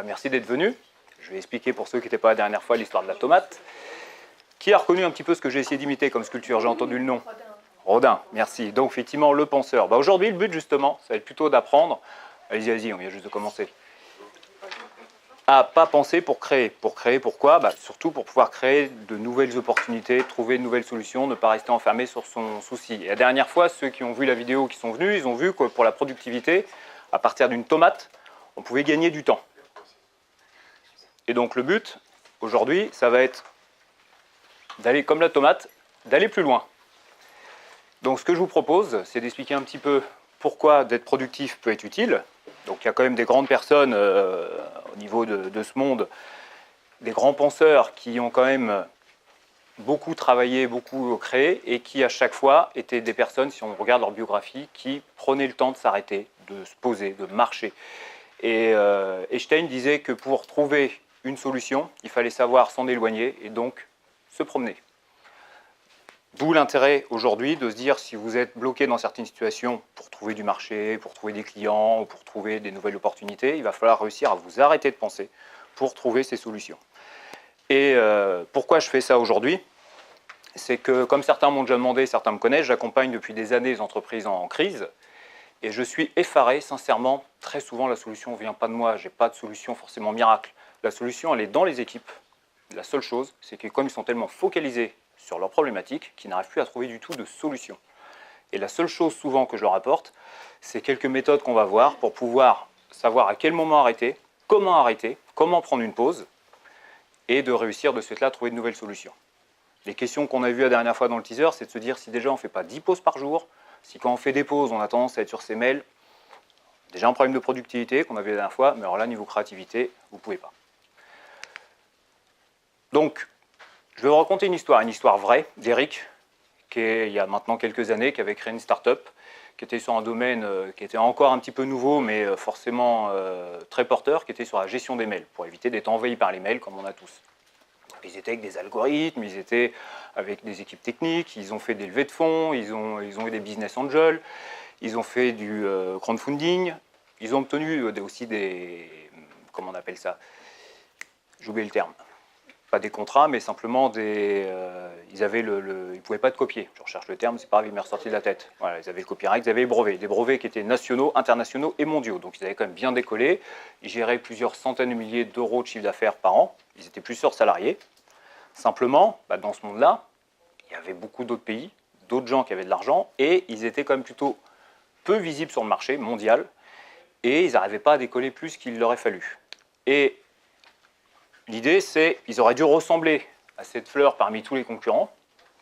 Merci d'être venu. Je vais expliquer pour ceux qui n'étaient pas la dernière fois l'histoire de la tomate. Qui a reconnu un petit peu ce que j'ai essayé d'imiter comme sculpture? J'ai entendu le nom. Rodin, merci. Donc effectivement, le penseur. Aujourd'hui, le but justement, ça va être plutôt d'apprendre, allez-y, on vient juste de commencer, à pas penser pour créer. Pour créer, pourquoi? Surtout pour pouvoir créer de nouvelles opportunités, trouver de nouvelles solutions, ne pas rester enfermé sur son souci. Et la dernière fois, ceux qui ont vu la vidéo, qui sont venus, ils ont vu que pour la productivité, à partir d'une tomate, on pouvait gagner du temps. Et donc le but, aujourd'hui, ça va être d'aller, comme la tomate, d'aller plus loin. Donc ce que je vous propose, c'est d'expliquer un petit peu pourquoi d'être productif peut être utile. Donc il y a quand même des grandes personnes au niveau de ce monde, des grands penseurs qui ont quand même beaucoup travaillé, beaucoup créé, et qui à chaque fois étaient des personnes, si on regarde leur biographie, qui prenaient le temps de s'arrêter, de se poser, de marcher. Et Einstein disait que pour trouver une solution, il fallait savoir s'en éloigner et donc se promener. D'où l'intérêt aujourd'hui de se dire, si vous êtes bloqué dans certaines situations pour trouver du marché, pour trouver des clients, ou pour trouver des nouvelles opportunités, il va falloir réussir à vous arrêter de penser pour trouver ces solutions. Et pourquoi je fais ça aujourd'hui? C'est que, comme certains m'ont déjà demandé, certains me connaissent, j'accompagne depuis des années les entreprises en crise, et je suis effaré, sincèrement, très souvent la solution ne vient pas de moi, je n'ai pas de solution forcément miracle. La solution, elle est dans les équipes. La seule chose, c'est que comme ils sont tellement focalisés sur leurs problématiques, qu'ils n'arrivent plus à trouver du tout de solution. Et la seule chose souvent que je leur apporte, c'est quelques méthodes qu'on va voir pour pouvoir savoir à quel moment arrêter, comment prendre une pause, et de réussir de ce fait-là à trouver de nouvelles solutions. Les questions qu'on a vues la dernière fois dans le teaser, c'est de se dire si déjà on ne fait pas 10 pauses par jour, si quand on fait des pauses, on a tendance à être sur ses mails, déjà un problème de productivité qu'on a vu la dernière fois, mais alors là, niveau créativité, vous ne pouvez pas. Donc, je vais vous raconter une histoire vraie d'Eric, qui est, il y a maintenant quelques années, qui avait créé une start-up, qui était sur un domaine qui était encore un petit peu nouveau, mais forcément très porteur, qui était sur la gestion des mails, pour éviter d'être envahi par les mails comme on a tous. Ils étaient avec des algorithmes, ils étaient avec des équipes techniques, ils ont fait des levées de fonds, ils ont eu des business angels, ils ont fait du crowdfunding, ils ont obtenu aussi des... comment on appelle ça? J'ai oublié le terme. Pas des contrats, mais simplement des... ils ne pouvaient pas te copier. Je recherche le terme, c'est pas grave, il m'est ressorti de la tête. Voilà, ils avaient le copyright, ils avaient les brevets. Des brevets qui étaient nationaux, internationaux et mondiaux. Donc ils avaient quand même bien décollé. Ils géraient plusieurs centaines de milliers d'euros de chiffre d'affaires par an. Ils étaient plusieurs salariés. Simplement, dans ce monde-là, il y avait beaucoup d'autres pays, d'autres gens qui avaient de l'argent, et ils étaient quand même plutôt peu visibles sur le marché mondial, et ils n'arrivaient pas à décoller plus qu'il leur aurait fallu. Et l'idée, c'est qu'ils auraient dû ressembler à cette fleur parmi tous les concurrents,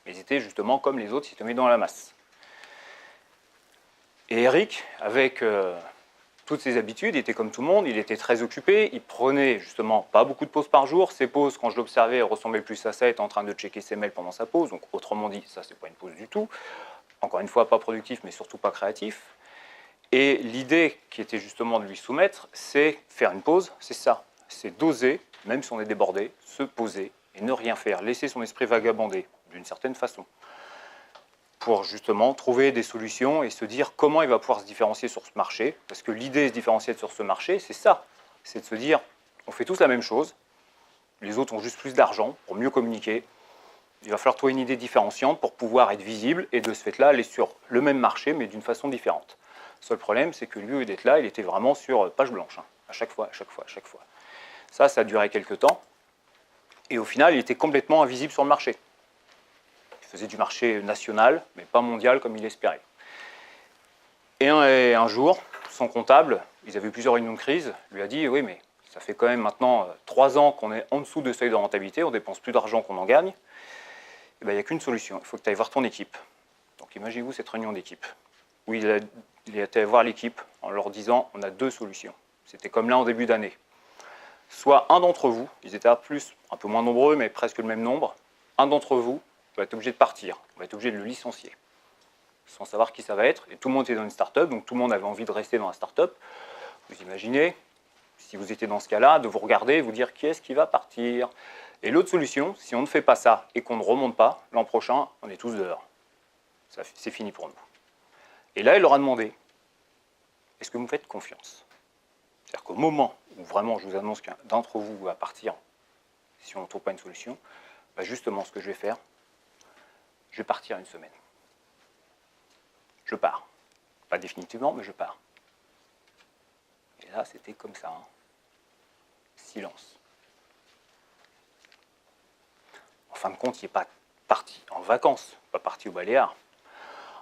mais ils étaient justement comme les autres, ils se mettaient dans la masse. Et Eric, avec toutes ses habitudes, il était comme tout le monde, il était très occupé, il prenait justement pas beaucoup de pauses par jour. Ses pauses, quand je l'observais, ressemblaient plus à ça, être en train de checker ses mails pendant sa pause. Donc autrement dit, ça c'est pas une pause du tout. Encore une fois, pas productif, mais surtout pas créatif. Et l'idée qui était justement de lui soumettre, c'est faire une pause, c'est ça. C'est d'oser, même si on est débordé, se poser et ne rien faire, laisser son esprit vagabonder d'une certaine façon, pour justement trouver des solutions et se dire comment il va pouvoir se différencier sur ce marché. Parce que l'idée de se différencier sur ce marché, c'est ça. C'est de se dire, on fait tous la même chose, les autres ont juste plus d'argent pour mieux communiquer. Il va falloir trouver une idée différenciante pour pouvoir être visible et de ce fait-là, aller sur le même marché, mais d'une façon différente. Le seul problème, c'est que lui, d'être là, il était vraiment sur page blanche, à chaque fois. Ça a duré quelques temps. Et au final, il était complètement invisible sur le marché. Il faisait du marché national, mais pas mondial comme il espérait. Et un jour, son comptable, ils avaient eu plusieurs réunions de crise, lui a dit « Oui, mais ça fait quand même maintenant 3 ans qu'on est en dessous de seuil de rentabilité, on dépense plus d'argent qu'on en gagne. Il n'y a qu'une solution, il faut que tu ailles voir ton équipe. » Donc imaginez-vous cette réunion d'équipe, où il est allé voir l'équipe en leur disant « On a 2 solutions. » C'était comme là en début d'année. Soit un d'entre vous, ils étaient un peu moins nombreux, mais presque le même nombre, un d'entre vous va être obligé de partir, on va être obligé de le licencier, sans savoir qui ça va être. Et tout le monde était dans une start-up, donc tout le monde avait envie de rester dans la start-up. Vous imaginez, si vous étiez dans ce cas-là, de vous regarder et vous dire qui est-ce qui va partir. Et l'autre solution, si on ne fait pas ça et qu'on ne remonte pas, l'an prochain, on est tous dehors. C'est fini pour nous. Et là, il leur a demandé, est-ce que vous me faites confiance? C'est-à-dire qu'au moment où vraiment je vous annonce qu'un d'entre vous va partir si on ne trouve pas une solution, bah justement ce que je vais faire, je vais partir une semaine. Je pars. Pas définitivement, mais je pars. Et là, c'était comme ça. Hein. Silence. En fin de compte, il n'est pas parti en vacances, pas parti au Baléares.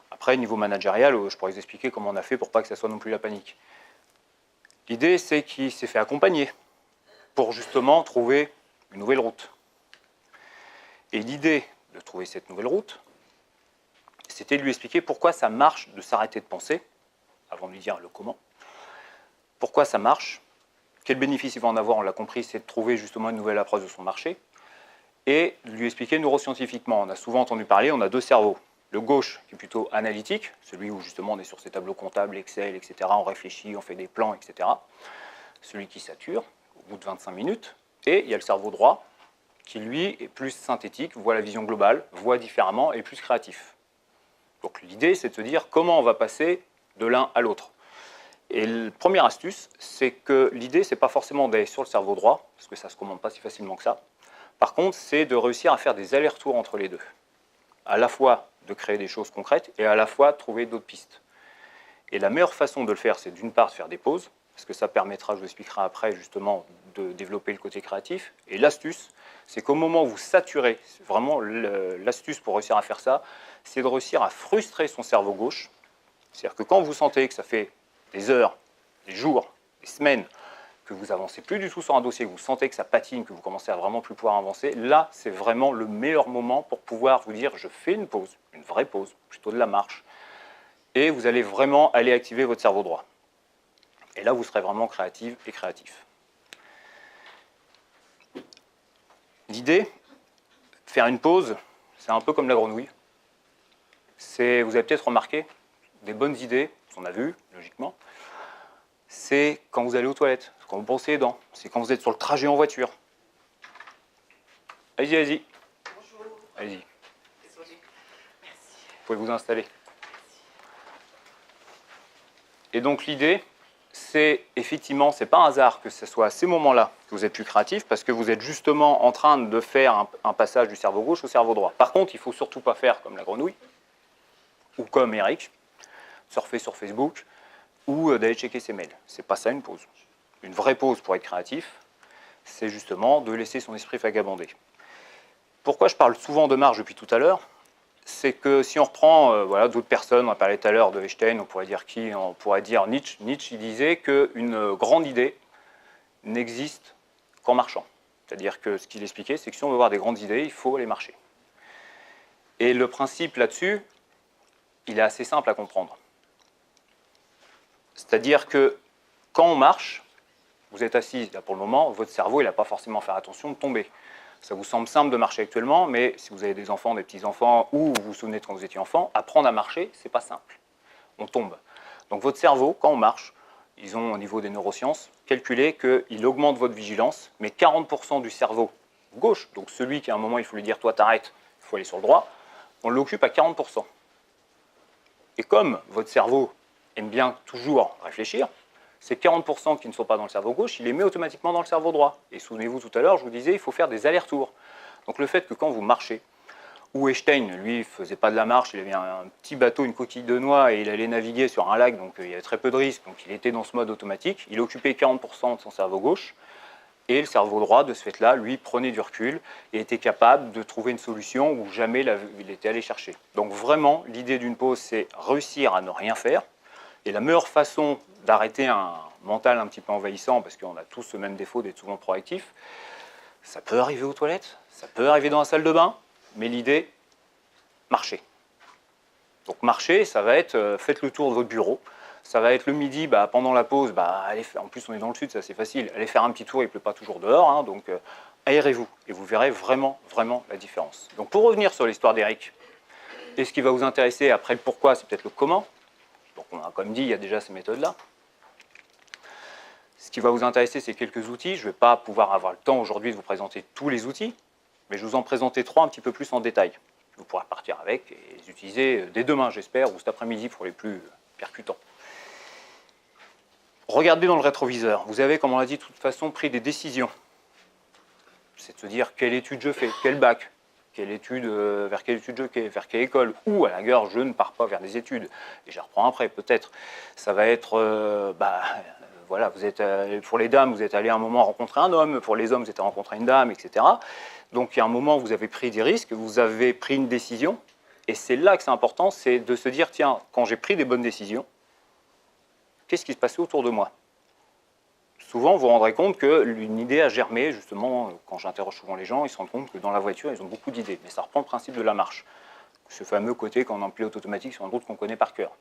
Après, niveau managérial, je pourrais vous expliquer comment on a fait pour pas que ça soit non plus la panique. L'idée, c'est qu'il s'est fait accompagner pour justement trouver une nouvelle route. Et l'idée de trouver cette nouvelle route, c'était de lui expliquer pourquoi ça marche de s'arrêter de penser, avant de lui dire le comment. Pourquoi ça marche, quel bénéfice il va en avoir, on l'a compris, c'est de trouver justement une nouvelle approche de son marché, et de lui expliquer neuroscientifiquement. On a souvent entendu parler, on a deux cerveaux. Le gauche, qui est plutôt analytique, celui où justement on est sur ces tableaux comptables, Excel, etc., on réfléchit, on fait des plans, etc. Celui qui sature, au bout de 25 minutes. Et il y a le cerveau droit, qui lui est plus synthétique, voit la vision globale, voit différemment et plus créatif. Donc l'idée, c'est de se dire comment on va passer de l'un à l'autre. Et la première astuce, c'est que l'idée, c'est pas forcément d'aller sur le cerveau droit, parce que ça ne se commande pas si facilement que ça. Par contre, c'est de réussir à faire des allers-retours entre les deux. À la fois de créer des choses concrètes et à la fois de trouver d'autres pistes. Et la meilleure façon de le faire, c'est d'une part de faire des pauses, parce que ça permettra, je vous expliquerai après, justement, de développer le côté créatif. Et l'astuce, c'est qu'au moment où vous saturez, vraiment l'astuce pour réussir à faire ça, c'est de réussir à frustrer son cerveau gauche. C'est-à-dire que quand vous sentez que ça fait des heures, des jours, des semaines, que vous avancez plus du tout sur un dossier, que vous sentez que ça patine, que vous commencez à vraiment plus pouvoir avancer, là, c'est vraiment le meilleur moment pour pouvoir vous dire, je fais une pause, une vraie pause, plutôt de la marche, et vous allez vraiment aller activer votre cerveau droit. Et là, vous serez vraiment créative et créatif. L'idée, faire une pause, c'est un peu comme la grenouille. Vous avez peut-être remarqué, des bonnes idées, on a vu, logiquement, c'est quand vous allez aux toilettes, quand vous brossez les dents, c'est quand vous êtes sur le trajet en voiture. Allez-y, allez-y. Bonjour. Allez-y. Désolée. Merci. Vous pouvez vous installer. Et donc l'idée, c'est effectivement, c'est pas un hasard que ce soit à ces moments-là que vous êtes plus créatif, parce que vous êtes justement en train de faire un passage du cerveau gauche au cerveau droit. Par contre, il ne faut surtout pas faire comme la grenouille, ou comme Eric, surfer sur Facebook, ou d'aller checker ses mails. C'est pas ça une pause. Une vraie pause pour être créatif, c'est justement de laisser son esprit vagabonder. Pourquoi je parle souvent de marge depuis tout à l'heure? C'est que si on reprend voilà, d'autres personnes, on a parlé tout à l'heure de Einstein, on pourrait dire qui? On pourrait dire Nietzsche. Nietzsche, il disait qu'une grande idée n'existe qu'en marchant. C'est-à-dire que ce qu'il expliquait, c'est que si on veut avoir des grandes idées, il faut aller marcher. Et le principe là-dessus, il est assez simple à comprendre. C'est-à-dire que quand on marche, vous êtes assis là pour le moment, votre cerveau, il n'a pas forcément à faire attention de tomber. Ça vous semble simple de marcher actuellement, mais si vous avez des enfants, des petits-enfants, ou vous vous souvenez de quand vous étiez enfant, apprendre à marcher, c'est pas simple. On tombe. Donc votre cerveau, quand on marche, ils ont au niveau des neurosciences calculé qu'il augmente votre vigilance, mais 40% du cerveau gauche, donc celui qui à un moment il faut lui dire toi t'arrêtes, il faut aller sur le droit, on l'occupe à 40%. Et comme votre cerveau aime bien toujours réfléchir, ces 40% qui ne sont pas dans le cerveau gauche, il les met automatiquement dans le cerveau droit. Et souvenez-vous tout à l'heure, je vous disais, il faut faire des allers-retours. Donc le fait que quand vous marchez, ou Einstein, lui, ne faisait pas de la marche, il avait un petit bateau, une coquille de noix, et il allait naviguer sur un lac, donc il y avait très peu de risques, donc il était dans ce mode automatique, il occupait 40% de son cerveau gauche, et le cerveau droit, de ce fait-là, lui, prenait du recul, et était capable de trouver une solution où jamais il était allé chercher. Donc vraiment, l'idée d'une pause, c'est réussir à ne rien faire, et la meilleure façon d'arrêter un mental un petit peu envahissant, parce qu'on a tous ce même défaut d'être souvent proactif, ça peut arriver aux toilettes, ça peut arriver dans la salle de bain, mais l'idée, marcher. Donc marcher, ça va être, faites le tour de votre bureau, ça va être le midi, pendant la pause, allez, en plus on est dans le sud, c'est assez facile, allez faire un petit tour, il ne pleut pas toujours dehors, hein, donc aérez-vous, et vous verrez vraiment, vraiment la différence. Donc pour revenir sur l'histoire d'Eric, et ce qui va vous intéresser après le pourquoi, c'est peut-être le comment. Donc on a comme dit, il y a déjà ces méthodes-là. Ce qui va vous intéresser, c'est quelques outils. Je ne vais pas pouvoir avoir le temps aujourd'hui de vous présenter tous les outils, mais je vais vous en présenter 3 un petit peu plus en détail. Vous pourrez partir avec et les utiliser dès demain, j'espère, ou cet après-midi pour les plus percutants. Regardez dans le rétroviseur. Vous avez, comme on l'a dit, de toute façon, pris des décisions. C'est de se dire quelle étude je fais, quel bac, vers quelle étude vers quelle école, ou à la rigueur, je ne pars pas vers des études, et je reprends après, peut-être. Ça va être, voilà, vous êtes, pour les dames, vous êtes allé à un moment rencontrer un homme, pour les hommes, vous êtes rencontré une dame, etc. Donc, il y a un moment où vous avez pris des risques, vous avez pris une décision, et c'est là que c'est important, c'est de se dire, tiens, quand j'ai pris des bonnes décisions, qu'est-ce qui se passait autour de moi? Souvent, vous vous rendrez compte qu'une idée a germé, justement, quand j'interroge souvent les gens, ils se rendent compte que dans la voiture, ils ont beaucoup d'idées. Mais ça reprend le principe de la marche. Ce fameux côté quand on est en pilote automatique sur une route qu'on connaît par cœur.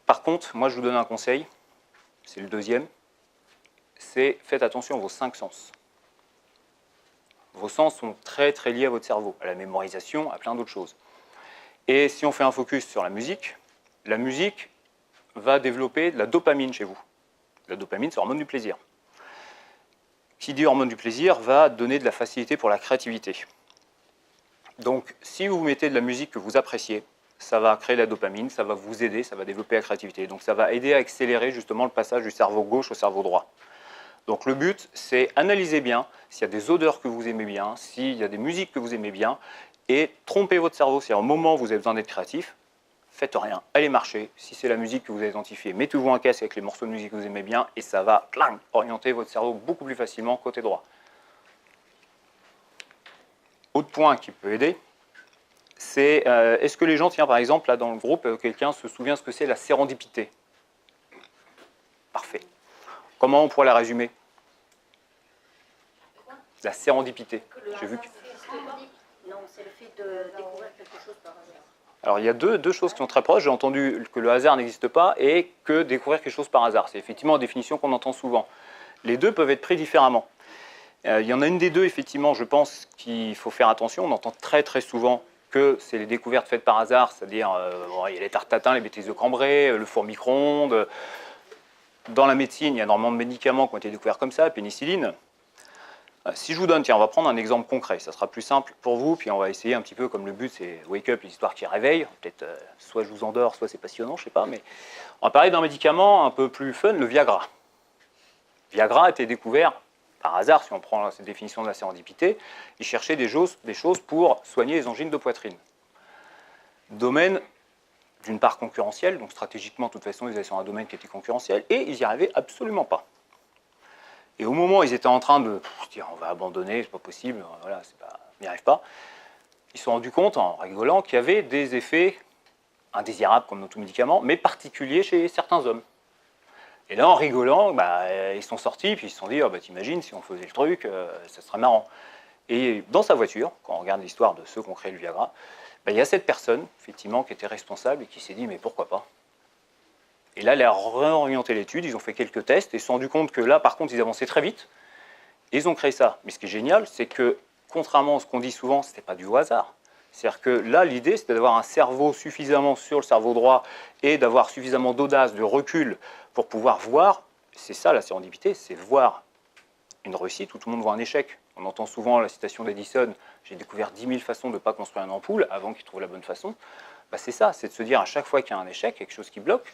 Par contre, moi je vous donne un conseil, c'est le deuxième, c'est faites attention à vos 5 sens. Vos sens sont très très liés à votre cerveau, à la mémorisation, à plein d'autres choses. Et si on fait un focus sur la musique va développer de la dopamine chez vous. La dopamine, c'est l'hormone du plaisir. Qui dit hormone du plaisir va donner de la facilité pour la créativité. Donc, si vous mettez de la musique que vous appréciez, ça va créer de la dopamine, ça va vous aider, ça va développer la créativité. Donc, ça va aider à accélérer justement le passage du cerveau gauche au cerveau droit. Donc, le but, c'est analyser bien s'il y a des odeurs que vous aimez bien, s'il y a des musiques que vous aimez bien, et tromper votre cerveau. C'est au moment où vous avez besoin d'être créatif, faites rien, allez marcher. Si c'est la musique que vous avez identifiée, mettez-vous un casque avec les morceaux de musique que vous aimez bien et ça va orienter votre cerveau beaucoup plus facilement côté droit. Autre point qui peut aider, c'est est-ce que les gens, tiens par exemple, là dans le groupe, quelqu'un se souvient ce que c'est la sérendipité? Parfait. Comment on pourrait la résumer? La sérendipité. J'ai vu que... Non, c'est le fait de découvrir quelque chose par hasard. Alors il y a deux choses qui sont très proches. J'ai entendu que le hasard n'existe pas et que découvrir quelque chose par hasard. C'est effectivement une définition qu'on entend souvent. Les deux peuvent être pris différemment. Il y en a une des deux, effectivement, je pense qu'il faut faire attention. On entend très très souvent que c'est les découvertes faites par hasard, c'est-à-dire il y a les tartes tatin, les bêtises de Cambrai, le four micro-ondes. Dans la médecine, il y a énormément de médicaments qui ont été découverts comme ça, la pénicilline. Si je vous donne, tiens, on va prendre un exemple concret, ça sera plus simple pour vous, puis on va essayer un petit peu, comme le but c'est wake up, l'histoire qui réveille, peut-être soit je vous endors, soit c'est passionnant, je sais pas, mais on va parler d'un médicament un peu plus fun, le Viagra. Viagra a été découvert par hasard, si on prend cette définition de la sérendipité, il cherchait des choses pour soigner les angines de poitrine. Domaine d'une part concurrentiel, donc stratégiquement, de toute façon, ils étaient sur un domaine qui était concurrentiel, et ils n'y arrivaient absolument pas. Et au moment où ils étaient en train de dire on va abandonner, c'est pas possible, voilà, on n'y arrive pas, ils se sont rendus compte, en rigolant, qu'il y avait des effets indésirables comme dans tout médicament, mais particuliers chez certains hommes. Et là, en rigolant, ils sont sortis, puis ils se sont dit t'imagines, si on faisait le truc, ça serait marrant. Et dans sa voiture, quand on regarde l'histoire de ceux qui ont créé le Viagra, il y a cette personne, effectivement, qui était responsable et qui s'est dit mais pourquoi pas. Et là, elle a réorienté l'étude, ils ont fait quelques tests et se sont rendus compte que là, par contre, ils avançaient très vite. Et ils ont créé ça. Mais ce qui est génial, c'est que, contrairement à ce qu'on dit souvent, ce n'était pas du hasard. C'est-à-dire que là, l'idée, c'était d'avoir un cerveau suffisamment sur le cerveau droit et d'avoir suffisamment d'audace, de recul pour pouvoir voir. C'est ça la sérendipité, c'est voir une réussite où tout le monde voit un échec. On entend souvent la citation d'Edison, j'ai découvert 10 000 façons de ne pas construire une ampoule avant qu'il trouve la bonne façon. C'est ça, c'est de se dire à chaque fois qu'il y a un échec, quelque chose qui bloque,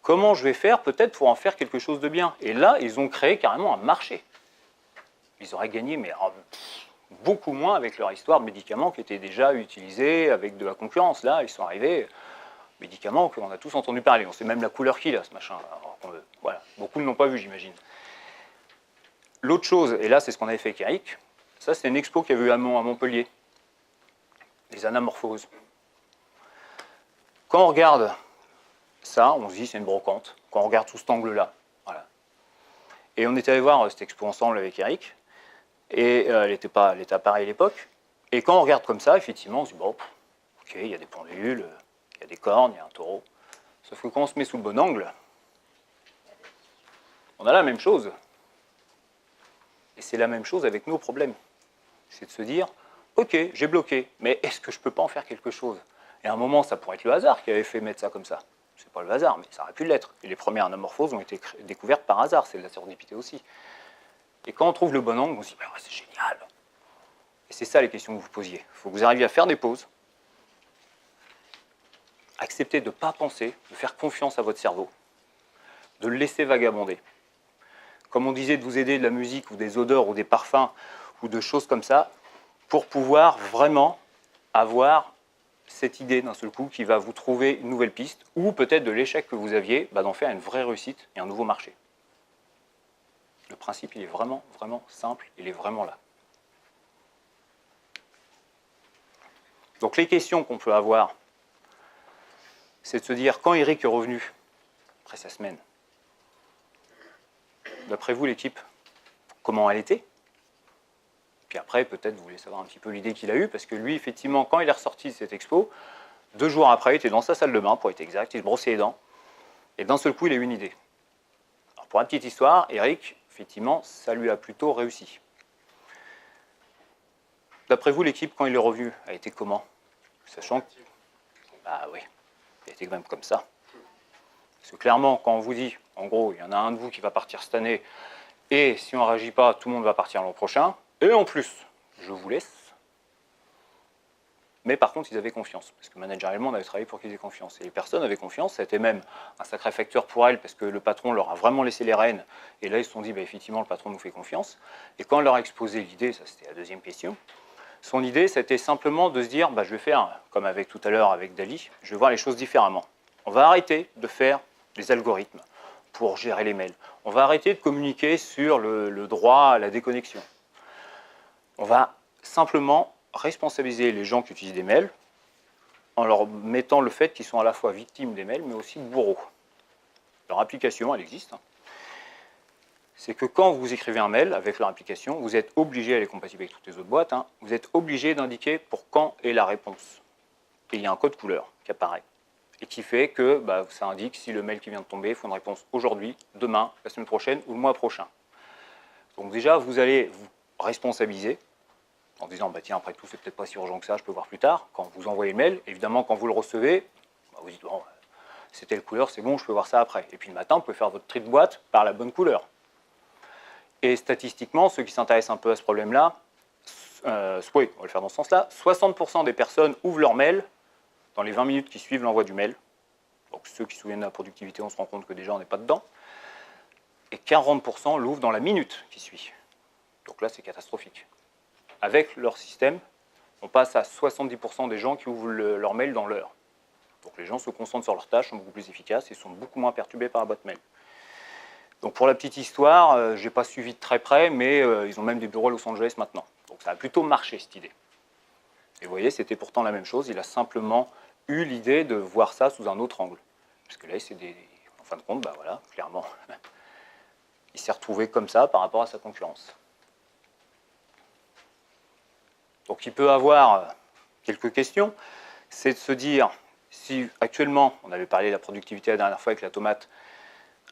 comment je vais faire peut-être pour en faire quelque chose de bien. Et là, ils ont créé carrément un marché. Ils auraient gagné, mais beaucoup moins avec leur histoire de médicaments qui étaient déjà utilisés avec de la concurrence. Là, ils sont arrivés, médicaments qu'on a tous entendu parler. On sait même la couleur qu'il a, ce machin. Alors, voilà. Beaucoup ne l'ont pas vu, j'imagine. L'autre chose, et là, c'est ce qu'on avait fait avec Eric, ça, c'est une expo qu'il y a eu à Montpellier. Les anamorphoses. Quand on regarde ça, on se dit c'est une brocante. Quand on regarde sous cet angle-là, voilà. Et on était allé voir cette expo ensemble avec Eric, et elle était à Paris à l'époque. Et quand on regarde comme ça, effectivement, on se dit bon, ok, il y a des pendules, il y a des cornes, il y a un taureau. Sauf que quand on se met sous le bon angle, on a la même chose. Et c'est la même chose avec nos problèmes. C'est de se dire, ok, j'ai bloqué, mais est-ce que je ne peux pas en faire quelque chose? Et à un moment, ça pourrait être le hasard qui avait fait mettre ça comme ça. C'est pas le hasard, mais ça aurait pu l'être. Et les premières anamorphoses ont été découvertes par hasard, c'est de la sérendipité aussi. Et quand on trouve le bon angle, on se dit, c'est génial. Et c'est ça les questions que vous posiez. Il faut que vous arriviez à faire des pauses, accepter de ne pas penser, de faire confiance à votre cerveau, de le laisser vagabonder. Comme on disait, de vous aider de la musique ou des odeurs ou des parfums ou de choses comme ça, pour pouvoir vraiment avoir cette idée d'un seul coup qui va vous trouver une nouvelle piste, ou peut-être de l'échec que vous aviez, d'en faire une vraie réussite et un nouveau marché. Le principe, il est vraiment, vraiment simple, il est vraiment là. Donc les questions qu'on peut avoir, c'est de se dire, quand Eric est revenu, après sa semaine, d'après vous, l'équipe, comment elle était? Puis après, peut-être, vous voulez savoir un petit peu l'idée qu'il a eue, parce que lui, effectivement, quand il est ressorti de cette expo, 2 jours après, il était dans sa salle de bain, pour être exact, il se brossait les dents, et d'un seul coup, il a eu une idée. Alors, pour la petite histoire, Eric, effectivement, ça lui a plutôt réussi. D'après vous, l'équipe, quand il est revenu, a été comment? Sachant que, bah oui, il a été quand même comme ça. Parce que clairement, quand on vous dit, en gros, il y en a un de vous qui va partir cette année, et si on ne réagit pas, tout le monde va partir l'an prochain, et en plus, je vous laisse. Mais par contre, ils avaient confiance, parce que managériellement, on avait travaillé pour qu'ils aient confiance. Et les personnes avaient confiance, ça a été même un sacré facteur pour elles, parce que le patron leur a vraiment laissé les rênes, et là, ils se sont dit, bah, effectivement, le patron nous fait confiance. Et quand on leur a exposé l'idée, ça c'était la deuxième question, son idée, c'était simplement de se dire, bah, je vais faire, comme avec tout à l'heure avec Dali, je vais voir les choses différemment. On va arrêter de faire des algorithmes pour gérer les mails. On va arrêter de communiquer sur le droit à la déconnexion. On va simplement responsabiliser les gens qui utilisent des mails en leur mettant le fait qu'ils sont à la fois victimes des mails, mais aussi bourreaux. Leur application, elle existe. C'est que quand vous écrivez un mail avec leur application, vous êtes obligé, elle est compatible avec toutes les autres boîtes, vous êtes obligé d'indiquer pour quand est la réponse. Et il y a un code couleur qui apparaît. Et qui fait que ça indique si le mail qui vient de tomber, il faut une réponse aujourd'hui, demain, la semaine prochaine ou le mois prochain. Donc déjà, vous allez vous responsabiliser en disant, bah, tiens, après tout, c'est peut-être pas si urgent que ça, je peux voir plus tard. Quand vous envoyez le mail, évidemment, quand vous le recevez, vous dites, bon, c'est telle couleur, c'est bon, je peux voir ça après. Et puis le matin, vous pouvez faire votre tri de boîte par la bonne couleur. Et statistiquement, ceux qui s'intéressent un peu à ce problème-là, oui, on va le faire dans ce sens-là, 60% des personnes ouvrent leur mail dans les 20 minutes qui suivent l'envoi du mail. Donc ceux qui se souviennent de la productivité, on se rend compte que déjà on n'est pas dedans. Et 40% l'ouvrent dans la minute qui suit. Donc là, c'est catastrophique. Avec leur système, on passe à 70% des gens qui ouvrent leur mail dans l'heure. Donc les gens se concentrent sur leurs tâches, sont beaucoup plus efficaces et sont beaucoup moins perturbés par la boîte mail. Donc pour la petite histoire, je n'ai pas suivi de très près, mais ils ont même des bureaux à Los Angeles maintenant. Donc ça a plutôt marché cette idée. Et vous voyez, c'était pourtant la même chose, il a simplement eu l'idée de voir ça sous un autre angle. Parce que là, en fin de compte, bah voilà, clairement, il s'est retrouvé comme ça par rapport à sa concurrence. Donc il peut avoir quelques questions, c'est de se dire, si actuellement, on avait parlé de la productivité la dernière fois avec la tomate,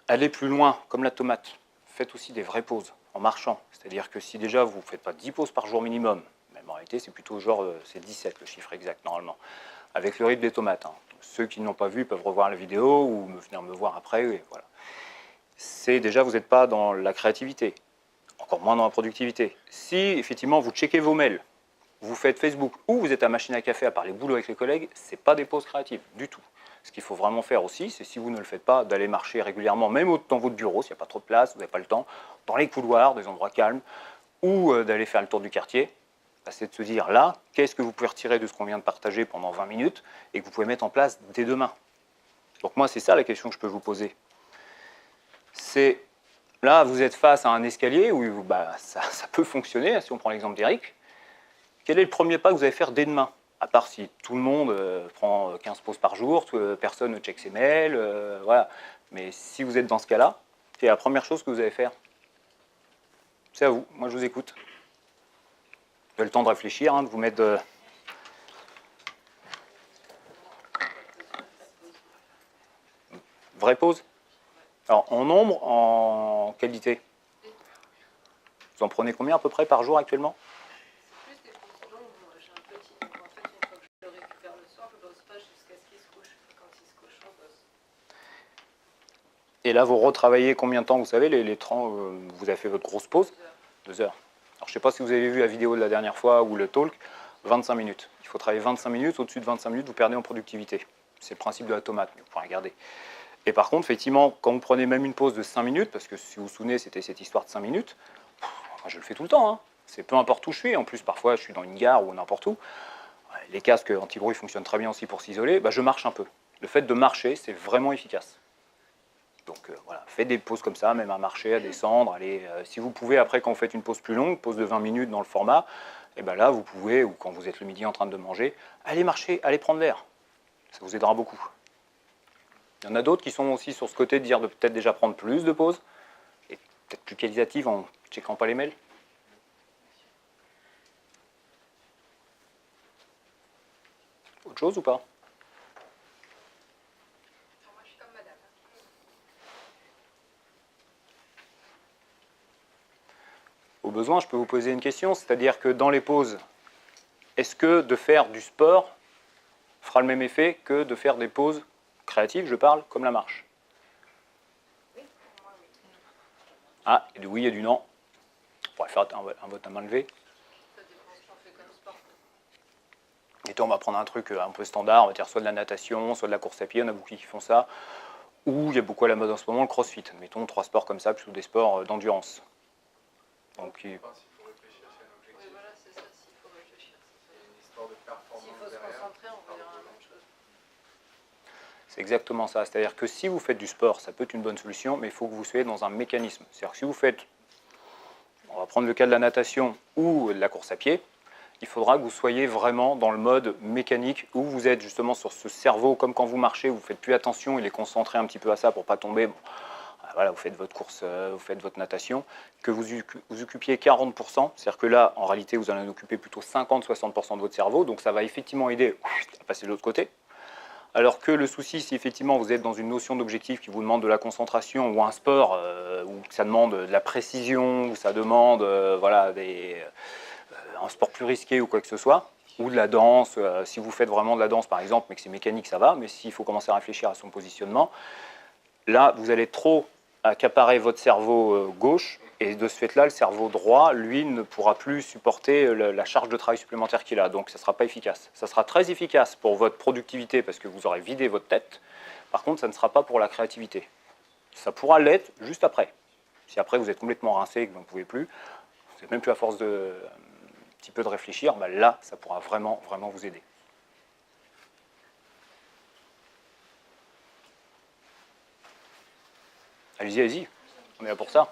allez plus loin, comme la tomate, faites aussi des vraies pauses en marchant. C'est-à-dire que si déjà vous ne faites pas 10 pauses par jour minimum, même en réalité c'est plutôt genre, c'est 17 le chiffre exact normalement, avec le rythme des tomates. Donc, ceux qui n'ont pas vu peuvent revoir la vidéo ou venir me voir après, et voilà. C'est déjà, vous n'êtes pas dans la créativité, encore moins dans la productivité. Si effectivement vous checkez vos mails, vous faites Facebook ou vous êtes à machine à café à parler boulot avec les collègues, ce n'est pas des pauses créatives du tout. Ce qu'il faut vraiment faire aussi, c'est si vous ne le faites pas, d'aller marcher régulièrement, même dans votre bureau, s'il n'y a pas trop de place, vous n'avez pas le temps, dans les couloirs, des endroits calmes, ou d'aller faire le tour du quartier. C'est de se dire là, qu'est-ce que vous pouvez retirer de ce qu'on vient de partager pendant 20 minutes et que vous pouvez mettre en place dès demain. Donc moi, c'est ça la question que je peux vous poser. C'est, là, vous êtes face à un escalier où ça peut fonctionner, si on prend l'exemple d'Eric. Quel est le premier pas que vous allez faire dès demain? À part si tout le monde prend 15 pauses par jour, personne ne check ses mails, voilà. Mais si vous êtes dans ce cas-là, c'est la première chose que vous allez faire. C'est à vous, moi je vous écoute. Vous avez le temps de réfléchir, de vous mettre... Vraie pause? Alors, en nombre, en qualité? Vous en prenez combien à peu près par jour actuellement? Et là, vous retravaillez combien de temps? Vous savez, les 30, vous avez fait votre grosse pause? 2 heures. Alors, je ne sais pas si vous avez vu la vidéo de la dernière fois ou le talk, 25 minutes. Il faut travailler 25 minutes. Au-dessus de 25 minutes, vous perdez en productivité. C'est le principe de la tomate, mais vous pourrez regarder. Et par contre, effectivement, quand vous prenez même une pause de 5 minutes, parce que si vous vous souvenez, c'était cette histoire de 5 minutes, moi, je le fais tout le temps, hein. C'est peu importe où je suis. En plus, parfois, je suis dans une gare ou n'importe où. Les casques anti-bruit fonctionnent très bien aussi pour s'isoler. Bah, je marche un peu. Le fait de marcher, c'est vraiment efficace. Donc voilà, faites des pauses comme ça, même à marcher, à descendre. Allez, si vous pouvez, après, quand vous faites une pause plus longue, pause de 20 minutes dans le format, et ben là, vous pouvez, ou quand vous êtes le midi en train de manger, allez marcher, allez prendre l'air. Ça vous aidera beaucoup. Il y en a d'autres qui sont aussi sur ce côté de dire de peut-être déjà prendre plus de pauses, et peut-être plus qualitatives en ne checkant pas les mails. Autre chose ou pas? Moi, je suis comme madame. Au besoin, je peux vous poser une question, c'est-à-dire que dans les pauses, est-ce que de faire du sport fera le même effet que de faire des pauses créatives, je parle, comme la marche? Oui, pour moi, oui. Ah, et du oui et du non. On pourrait faire un vote à main levée. Ça dépend ce qu'on fait comme sport. Et toi, on va prendre un truc un peu standard, on va dire soit de la natation, soit de la course à pied, on a beaucoup qui font ça. Ou il y a beaucoup à la mode en ce moment, le crossfit. Mettons 3 sports comme ça, plutôt des sports d'endurance. Donc, Je pense qu'il faut réfléchir à un Oui, objectif. voilà, c'est ça, s'il faut réfléchir. Il y a une histoire de S'il performance faut se derrière. concentrer, on verra la même chose. c'est exactement ça. C'est-à-dire que si vous faites du sport, ça peut être une bonne solution, mais il faut que vous soyez dans un mécanisme. C'est-à-dire que si vous faites, on va prendre le cas de la natation ou de la course à pied, il faudra que vous soyez vraiment dans le mode mécanique où vous êtes justement sur ce cerveau, comme quand vous marchez, vous ne faites plus attention, il est concentré un petit peu à ça pour ne pas tomber. Bon, voilà, vous faites votre course, vous faites votre natation, que vous occupiez 40%, c'est-à-dire que là, en réalité, vous allez en occuper plutôt 50-60% de votre cerveau, donc ça va effectivement aider à passer de l'autre côté. Alors que le souci, si effectivement vous êtes dans une notion d'objectif qui vous demande de la concentration, ou un sport où ça demande de la précision, où ça demande voilà, un sport plus risqué ou quoi que ce soit, ou de la danse, si vous faites vraiment de la danse par exemple, mais que c'est mécanique, ça va, mais s'il faut commencer à réfléchir à son positionnement, là, vous allez trop accaparer votre cerveau gauche, et de ce fait-là, le cerveau droit, lui, ne pourra plus supporter la charge de travail supplémentaire qu'il a. Donc, ça ne sera pas efficace. Ça sera très efficace pour votre productivité, parce que vous aurez vidé votre tête. Par contre, ça ne sera pas pour la créativité. Ça pourra l'être juste après. Si après, vous êtes complètement rincé et que vous n'en pouvez plus, vous n'êtes même plus à force de un petit peu de réfléchir, bah là, ça pourra vraiment, vraiment vous aider. Allez-y, allez-y. On est là pour ça.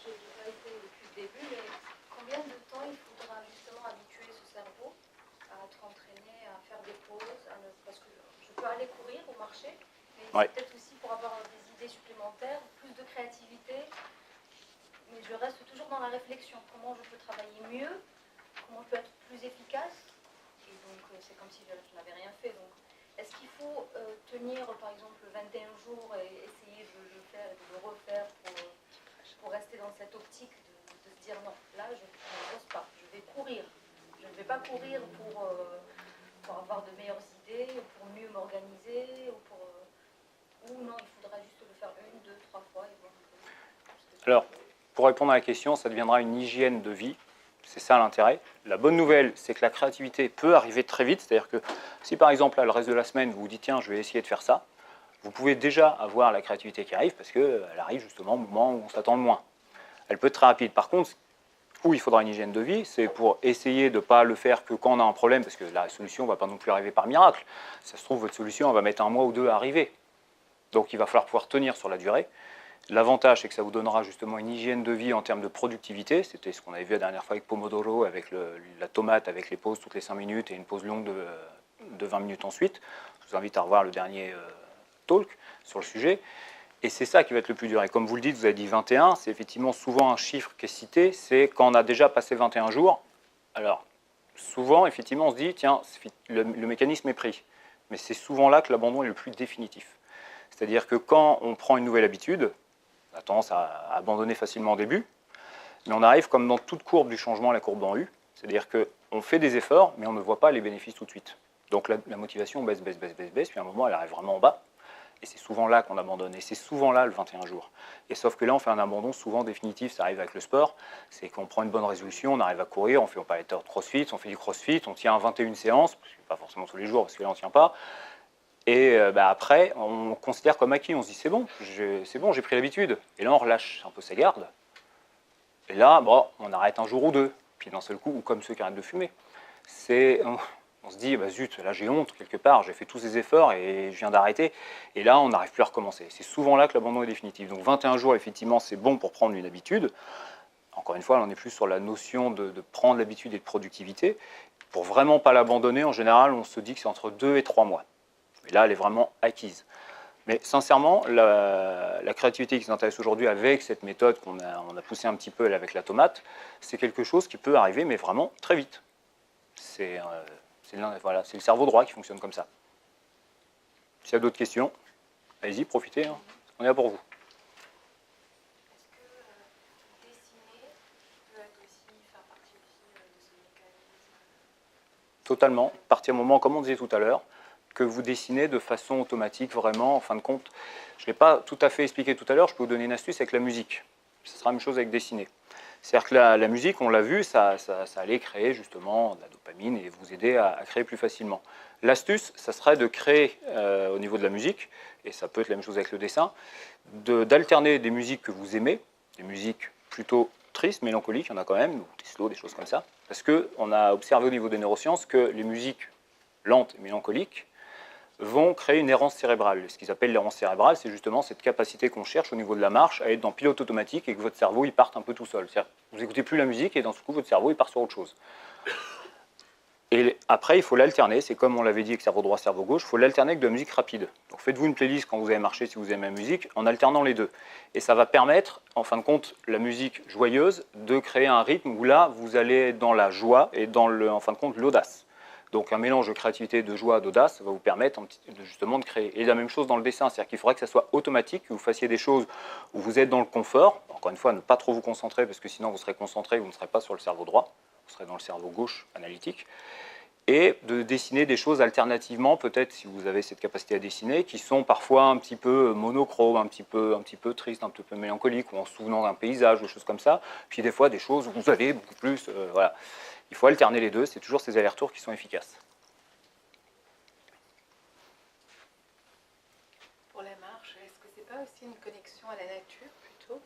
Je n'ai pas été depuis le début, mais combien de temps il faudra justement habituer ce cerveau à être entraîné, à faire des pauses, parce que je peux aller courir ou marcher, mais Ouais. c'est peut-être aussi pour avoir des idées supplémentaires, plus de créativité, mais je reste toujours dans la réflexion. Comment je peux travailler mieux, comment je peux être plus efficace, et donc c'est comme si je n'avais rien fait. Donc, est-ce qu'il faut tenir par exemple 21 jours et essayer de le faire et de le refaire pour rester dans cette optique de se dire non, là je ne bosse pas, je vais courir. Je ne vais pas courir pour avoir de meilleures idées, pour mieux m'organiser, ou non, il faudra juste le faire 1, 2, 3 fois et voir un peu. Alors, pour répondre à la question, ça deviendra une hygiène de vie. C'est ça l'intérêt. La bonne nouvelle, c'est que la créativité peut arriver très vite. C'est-à-dire que si par exemple, là, le reste de la semaine, vous vous dites, tiens, je vais essayer de faire ça, vous pouvez déjà avoir la créativité qui arrive parce qu'elle arrive justement au moment où on s'attend le moins. Elle peut être très rapide. Par contre, où il faudra une hygiène de vie, c'est pour essayer de ne pas le faire que quand on a un problème, parce que la solution ne va pas non plus arriver par miracle. Ça se trouve, votre solution, elle va mettre 1 mois ou 2 à arriver. Donc il va falloir pouvoir tenir sur la durée. L'avantage, c'est que ça vous donnera justement une hygiène de vie en termes de productivité. C'était ce qu'on avait vu la dernière fois avec Pomodoro, avec la tomate, avec les pauses toutes les 5 minutes et une pause longue de 20 minutes ensuite. Je vous invite à revoir le dernier talk sur le sujet. Et c'est ça qui va être le plus dur. Et comme vous le dites, vous avez dit 21, c'est effectivement souvent un chiffre qui est cité, c'est quand on a déjà passé 21 jours. Alors, souvent, effectivement, on se dit, tiens, le mécanisme est pris. Mais c'est souvent là que l'abandon est le plus définitif. C'est-à-dire que quand on prend une nouvelle habitude, on a tendance à abandonner facilement au début, mais on arrive comme dans toute courbe du changement, la courbe en U, c'est-à-dire qu'on fait des efforts, mais on ne voit pas les bénéfices tout de suite. Donc la motivation baisse, puis à un moment, elle arrive vraiment en bas, et c'est souvent là qu'on abandonne, et c'est souvent là le 21 jours. Et sauf que là, on fait un abandon souvent définitif, ça arrive avec le sport, c'est qu'on prend une bonne résolution, on arrive à courir, on parlait de crossfit, on fait du crossfit, on tient 21 séances, pas forcément tous les jours, parce que là, on ne tient pas, Et après, on considère comme acquis, on se dit c'est bon, j'ai pris l'habitude. Et là, on relâche un peu ses gardes. Et là, bon, on arrête un jour ou deux. Puis d'un seul coup, ou comme ceux qui arrêtent de fumer, on se dit, bah zut, là j'ai honte quelque part, j'ai fait tous ces efforts et je viens d'arrêter. Et là, on n'arrive plus à recommencer. C'est souvent là que l'abandon est définitif. Donc 21 jours, effectivement, c'est bon pour prendre une habitude. Encore une fois, là, on est plus sur la notion de prendre l'habitude et de productivité. Pour vraiment pas l'abandonner, en général, on se dit que c'est entre 2 et 3 mois. Et là, elle est vraiment acquise. Mais sincèrement, la créativité qui nous intéresse aujourd'hui avec cette méthode qu'on a poussée un petit peu avec la tomate, c'est quelque chose qui peut arriver, mais vraiment très vite. C'est le cerveau droit qui fonctionne comme ça. S'il y a d'autres questions, allez-y, profitez, hein. On est là pour vous. Est-ce que dessiner peut être aussi, faire partie aussi de ce mécanisme? Totalement. À partir du moment, comme on disait tout à l'heure, que vous dessinez de façon automatique, vraiment, en fin de compte. Je ne l'ai pas tout à fait expliqué tout à l'heure, je peux vous donner une astuce avec la musique. Ce sera la même chose avec dessiner. C'est-à-dire que la musique, on l'a vu, ça allait créer justement de la dopamine et vous aider à créer plus facilement. L'astuce, ça serait de créer au niveau de la musique, et ça peut être la même chose avec le dessin, d'alterner des musiques que vous aimez, des musiques plutôt tristes, mélancoliques, il y en a quand même, ou des slows, des choses comme ça, parce qu'on a observé au niveau des neurosciences que les musiques lentes et mélancoliques vont créer une errance cérébrale. Ce qu'ils appellent l'errance cérébrale, c'est justement cette capacité qu'on cherche au niveau de la marche à être dans pilote automatique et que votre cerveau il parte un peu tout seul. C'est-à-dire que vous n'écoutez plus la musique et d'un coup votre cerveau il part sur autre chose. Et après, il faut l'alterner, c'est comme on l'avait dit avec cerveau droit, cerveau gauche, il faut l'alterner avec de la musique rapide. Donc faites-vous une playlist quand vous allez marcher si vous aimez la musique, en alternant les deux. Et ça va permettre, en fin de compte, la musique joyeuse, de créer un rythme où là, vous allez être dans la joie et dans, en fin de compte, l'audace. Donc un mélange de créativité, de joie, d'audace va vous permettre justement de créer. Et la même chose dans le dessin, c'est-à-dire qu'il faudrait que ça soit automatique, que vous fassiez des choses où vous êtes dans le confort. Encore une fois, ne pas trop vous concentrer, parce que sinon vous serez concentré, vous ne serez pas sur le cerveau droit, vous serez dans le cerveau gauche analytique. Et de dessiner des choses alternativement, peut-être si vous avez cette capacité à dessiner, qui sont parfois un petit peu monochromes, un petit peu tristes, un petit peu mélancoliques, ou en se souvenant d'un paysage, ou des choses comme ça. Puis des fois des choses où vous allez beaucoup plus, voilà. Il faut alterner les deux, c'est toujours ces allers-retours qui sont efficaces. Pour la marche, est-ce que c'est pas aussi une connexion à la nature plutôt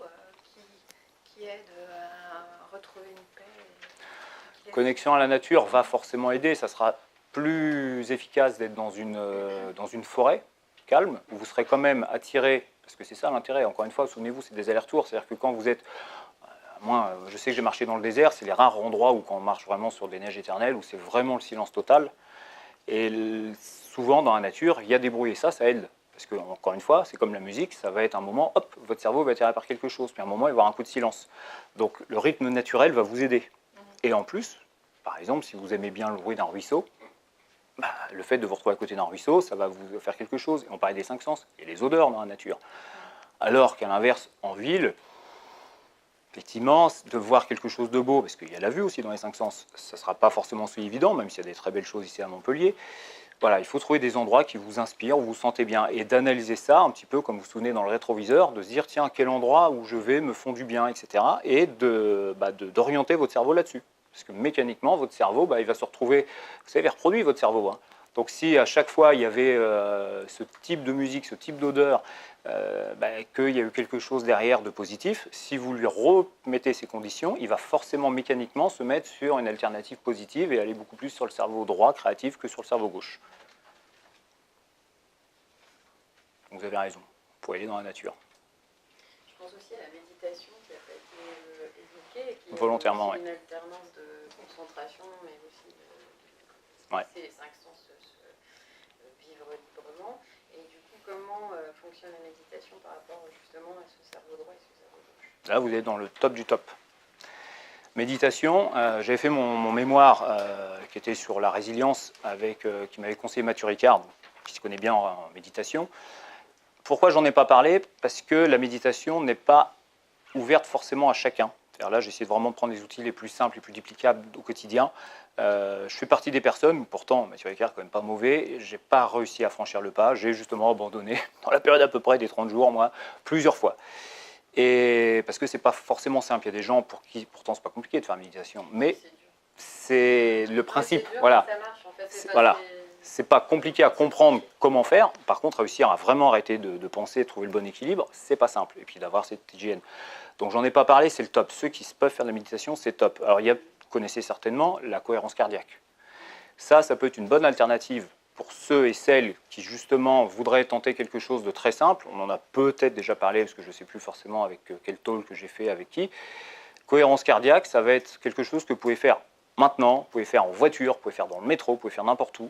qui aide à retrouver une paix Connexion à la nature va forcément aider, ça sera plus efficace d'être dans une forêt calme, où vous serez quand même attiré, parce que c'est ça l'intérêt, encore une fois, souvenez-vous, c'est des allers-retours, c'est-à-dire que quand vous êtes... Moi, je sais que j'ai marché dans le désert, c'est les rares endroits où quand on marche vraiment sur des neiges éternelles, où c'est vraiment le silence total. Et souvent, dans la nature, il y a des bruits, et ça aide. Parce que, encore une fois, c'est comme la musique, ça va être un moment, hop, votre cerveau va être attiré par quelque chose, puis à un moment, il va y avoir un coup de silence. Donc, le rythme naturel va vous aider. Et en plus, par exemple, si vous aimez bien le bruit d'un ruisseau, le fait de vous retrouver à côté d'un ruisseau, ça va vous faire quelque chose. Et on parlait des 5 sens, il y a les odeurs dans la nature. Alors qu'à l'inverse, en ville, effectivement, de voir quelque chose de beau, parce qu'il y a la vue aussi dans les 5 sens, ça ne sera pas forcément si évident, même s'il y a des très belles choses ici à Montpellier. Voilà, il faut trouver des endroits qui vous inspirent, où vous vous sentez bien, et d'analyser ça un petit peu comme vous vous souvenez dans le rétroviseur, de se dire, tiens, quel endroit où je vais me font du bien, etc. Et d'orienter votre cerveau là-dessus. Parce que mécaniquement, votre cerveau, il va se retrouver, vous savez, il reproduit votre cerveau, hein. Donc si à chaque fois il y avait ce type de musique, ce type d'odeur, qu'il y a eu quelque chose derrière de positif, si vous lui remettez ces conditions, il va forcément mécaniquement se mettre sur une alternative positive et aller beaucoup plus sur le cerveau droit créatif que sur le cerveau gauche. Donc vous avez raison, vous pouvez aller dans la nature. Je pense aussi à la méditation qui n'a pas été évoquée et qui volontairement, est aussi une alternance de concentration, mais aussi de laisser les 5 sens vivre librement. Et du coup, comment fonctionne la méditation par rapport justement à ce cerveau droit et ce cerveau gauche? Là, vous êtes dans le top du top. Méditation, j'avais fait mon mémoire qui était sur la résilience, qui m'avait conseillé Mathieu Ricard, qui se connaît bien en méditation. Pourquoi j'en ai pas parlé? Parce que la méditation n'est pas ouverte forcément à chacun. Là, j'ai essayé de vraiment prendre les outils les plus simples, les plus duplicables au quotidien. Je fais partie des personnes où pourtant, Mathieu Ricard quand même pas mauvais, j'ai pas réussi à franchir le pas, j'ai justement abandonné dans la période à peu près des 30 jours, moi, plusieurs fois. Et parce que c'est pas forcément simple, il y a des gens pour qui pourtant c'est pas compliqué de faire la méditation, mais c'est le principe, C'est dur, voilà. mais ça marche, en fait. Voilà. c'est pas compliqué à comprendre comment faire. Par contre, réussir à vraiment arrêter de penser, trouver le bon équilibre, c'est pas simple. Et puis d'avoir cette hygiène. Donc j'en ai pas parlé, c'est le top. Ceux qui peuvent faire de la méditation, c'est top. Alors vous connaissez certainement la cohérence cardiaque. Ça peut être une bonne alternative pour ceux et celles qui justement voudraient tenter quelque chose de très simple. On en a peut-être déjà parlé, parce que je ne sais plus forcément avec quel talk que j'ai fait, avec qui. Cohérence cardiaque, ça va être quelque chose que vous pouvez faire maintenant, vous pouvez faire en voiture, vous pouvez faire dans le métro, vous pouvez faire n'importe où.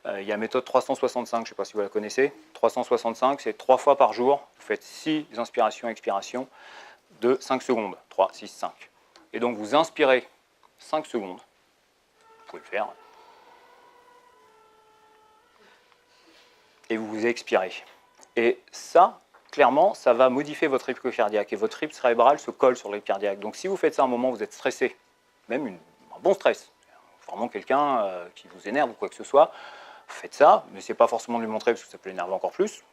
Il y a la méthode 365, je ne sais pas si vous la connaissez. 365, c'est 3 fois par jour. Vous faites 6 inspirations, expirations de 5 secondes. 3, 6, 5. Et donc vous inspirez 5 secondes. Vous pouvez le faire. Et vous expirez. Et ça, clairement, ça va modifier votre rythme cardiaque. Et votre rythme cérébral se colle sur le rythme cardiaque. Donc si vous faites ça à un moment où vous êtes stressé, même un bon stress, vraiment quelqu'un qui vous énerve ou quoi que ce soit, faites ça, mais ce n'est pas forcément de lui montrer parce que ça peut l'énerver encore plus.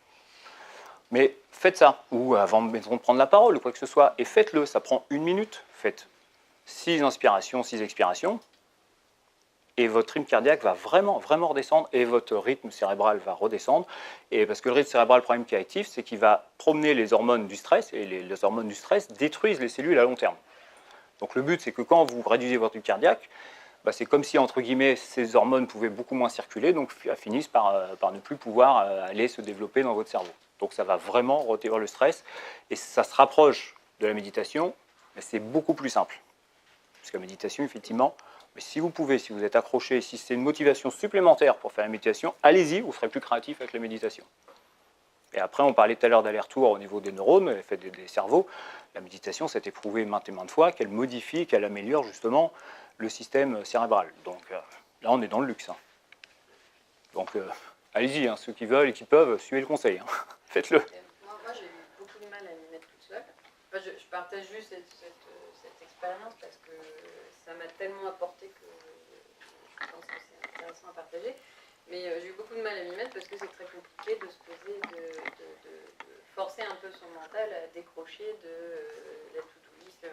Mais faites ça, ou avant de prendre la parole ou quoi que ce soit, et faites-le, ça prend 1 minute. Faites 6 inspirations, 6 expirations, et votre rythme cardiaque va vraiment, vraiment redescendre, et votre rythme cérébral va redescendre. Et parce que le rythme cérébral, le problème qui est actif, c'est qu'il va promener les hormones du stress, et les hormones du stress détruisent les cellules à long terme. Donc le but, c'est que quand vous réduisez votre rythme cardiaque, c'est comme si, entre guillemets, ces hormones pouvaient beaucoup moins circuler, donc elles finissent par ne plus pouvoir aller se développer dans votre cerveau. Donc ça va vraiment retirer le stress, et ça se rapproche de la méditation, mais c'est beaucoup plus simple. Parce que la méditation, effectivement, mais si vous pouvez, si vous êtes accroché, si c'est une motivation supplémentaire pour faire la méditation, allez-y, vous serez plus créatif avec la méditation. Et après, on parlait tout à l'heure d'aller-retour au niveau des neurones, l'effet des cerveaux. La méditation, c'est éprouvé maintes et maintes fois qu'elle modifie, qu'elle améliore justement le système cérébral. Donc là, on est dans le luxe. Donc allez-y, ceux qui veulent et qui peuvent, suivez le conseil. Faites-le. Moi j'ai eu beaucoup de mal à m'y mettre toute seule. Enfin, je partage juste cette expérience parce que ça m'a tellement apporté que je pense que c'est intéressant à partager. Mais j'ai eu beaucoup de mal à m'y mettre parce que c'est très compliqué de se poser, de forcer un peu son mental à décrocher de la to-do list.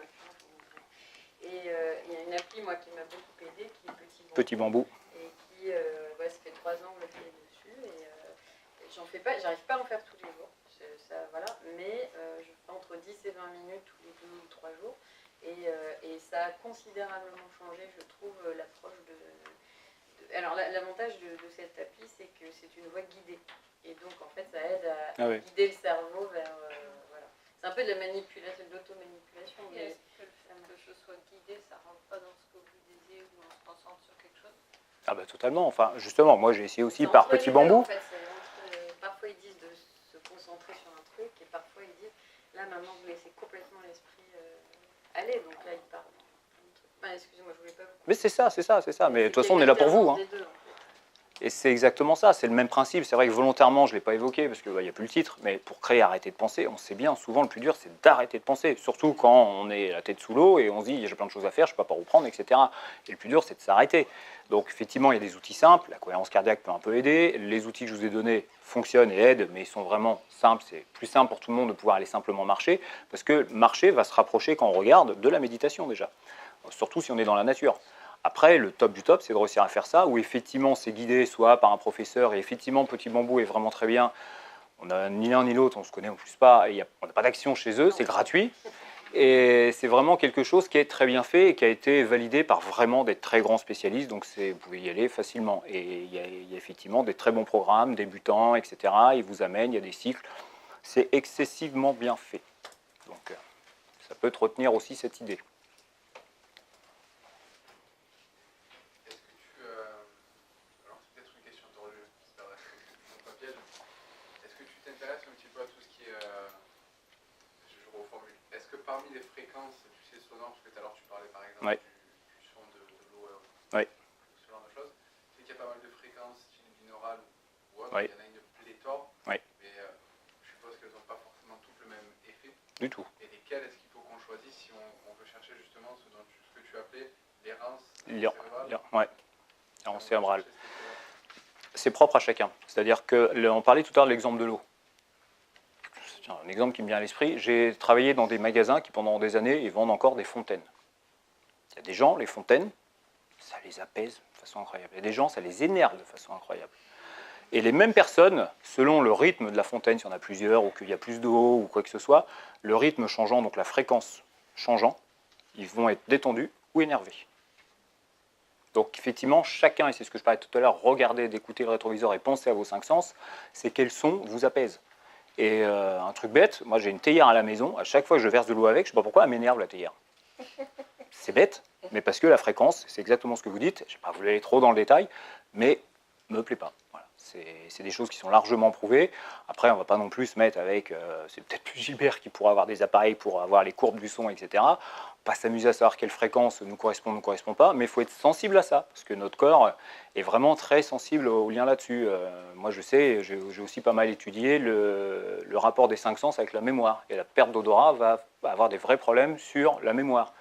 Et il y a une appli moi qui m'a beaucoup aidée qui est Petit Bambou. Et qui, ça fait 3 ans que je fais dessus. Et j'en fais pas, j'arrive pas à en faire tous les jours. Ça, voilà, mais je fais entre 10 et 20 minutes tous les 2 ou 3 jours. Et ça a considérablement changé, je trouve, l'approche Alors, l'avantage de cette appli, c'est que c'est une voie guidée. Et donc, en fait, ça aide à guider le cerveau vers... voilà. C'est un peu de la manipulation, de l'automanipulation. Mais est-ce que le fait que je sois guidée, ça ne rentre pas dans ce que vous disiez, où on se concentre sur quelque chose? Ah totalement. Enfin, justement, moi j'ai essayé aussi par Petit Bambou. En fait, parfois ils disent de se concentrer sur un truc, et parfois ils disent, là maintenant vous laissez complètement l'esprit aller, donc là ils parlent. Excusez-moi, je voulais pas vous... Mais c'est ça. Mais de toute façon, on est là pour vous. Et c'est exactement ça, c'est le même principe. C'est vrai que volontairement, je ne l'ai pas évoqué parce qu'il n'y a plus le titre, mais pour créer Arrêter de penser, on sait bien, souvent le plus dur, c'est d'arrêter de penser. Surtout quand on est la tête sous l'eau et on se dit, j'ai plein de choses à faire, je ne sais pas par où prendre, etc. Et le plus dur, c'est de s'arrêter. Donc effectivement, il y a des outils simples, la cohérence cardiaque peut un peu aider, les outils que je vous ai donnés fonctionnent et aident, mais ils sont vraiment simples, c'est plus simple pour tout le monde de pouvoir aller simplement marcher, parce que marcher va se rapprocher quand on regarde de la méditation déjà, surtout si on est dans la nature. Après, le top du top, c'est de réussir à faire ça, où effectivement c'est guidé soit par un professeur, et effectivement Petit Bambou est vraiment très bien. On n'a ni l'un ni l'autre, on ne se connaît en plus pas, et on n'a pas d'action chez eux, c'est gratuit. Et c'est vraiment quelque chose qui est très bien fait et qui a été validé par vraiment des très grands spécialistes, donc vous pouvez y aller facilement. Et il y a effectivement des très bons programmes, débutants, etc. Ils vous amènent, il y a des cycles. C'est excessivement bien fait. Donc ça peut te retenir aussi cette idée. Parmi les fréquences, tu sais, sonores, parce que tout à l'heure tu parlais par exemple du son de l'eau, ce genre de choses, tu sais qu'il y a pas mal de fréquences, style binaural ou autre, il y en a une pléthore, mais je suppose qu'elles n'ont pas forcément toutes le même effet. Du tout. Et lesquelles est-ce qu'il faut qu'on choisisse si on veut chercher justement ce que tu appelais l'errance cérébrale? C'est propre à chacun. C'est-à-dire on parlait tout à l'heure de l'exemple de l'eau. Un exemple qui me vient à l'esprit, j'ai travaillé dans des magasins qui pendant des années, ils vendent encore des fontaines. Il y a des gens, les fontaines, ça les apaise de façon incroyable. Il y a des gens, ça les énerve de façon incroyable. Et les mêmes personnes, selon le rythme de la fontaine, s'il y en a plusieurs, ou qu'il y a plus d'eau, ou quoi que ce soit, le rythme changeant, donc la fréquence changeant, ils vont être détendus ou énervés. Donc effectivement, chacun, et c'est ce que je parlais tout à l'heure, regardez, d'écouter le rétroviseur et pensez à vos 5 sens, c'est quels sons vous apaisent. Et un truc bête, moi j'ai une théière à la maison, à chaque fois que je verse de l'eau avec, je ne sais pas pourquoi, elle m'énerve la théière. C'est bête, mais parce que la fréquence, c'est exactement ce que vous dites, je ne vais pas vous aller trop dans le détail, mais ne me plaît pas. Voilà. C'est des choses qui sont largement prouvées. Après, on ne va pas non plus se mettre avec, c'est peut-être plus Gilbert qui pourra avoir des appareils pour avoir les courbes du son, etc. On ne va pas s'amuser à savoir quelle fréquence nous correspond pas, mais il faut être sensible à ça, parce que notre corps est vraiment très sensible au lien là-dessus. Moi, je sais, j'ai aussi pas mal étudié le rapport des 5 sens avec la mémoire, et la perte d'odorat va avoir des vrais problèmes sur la mémoire.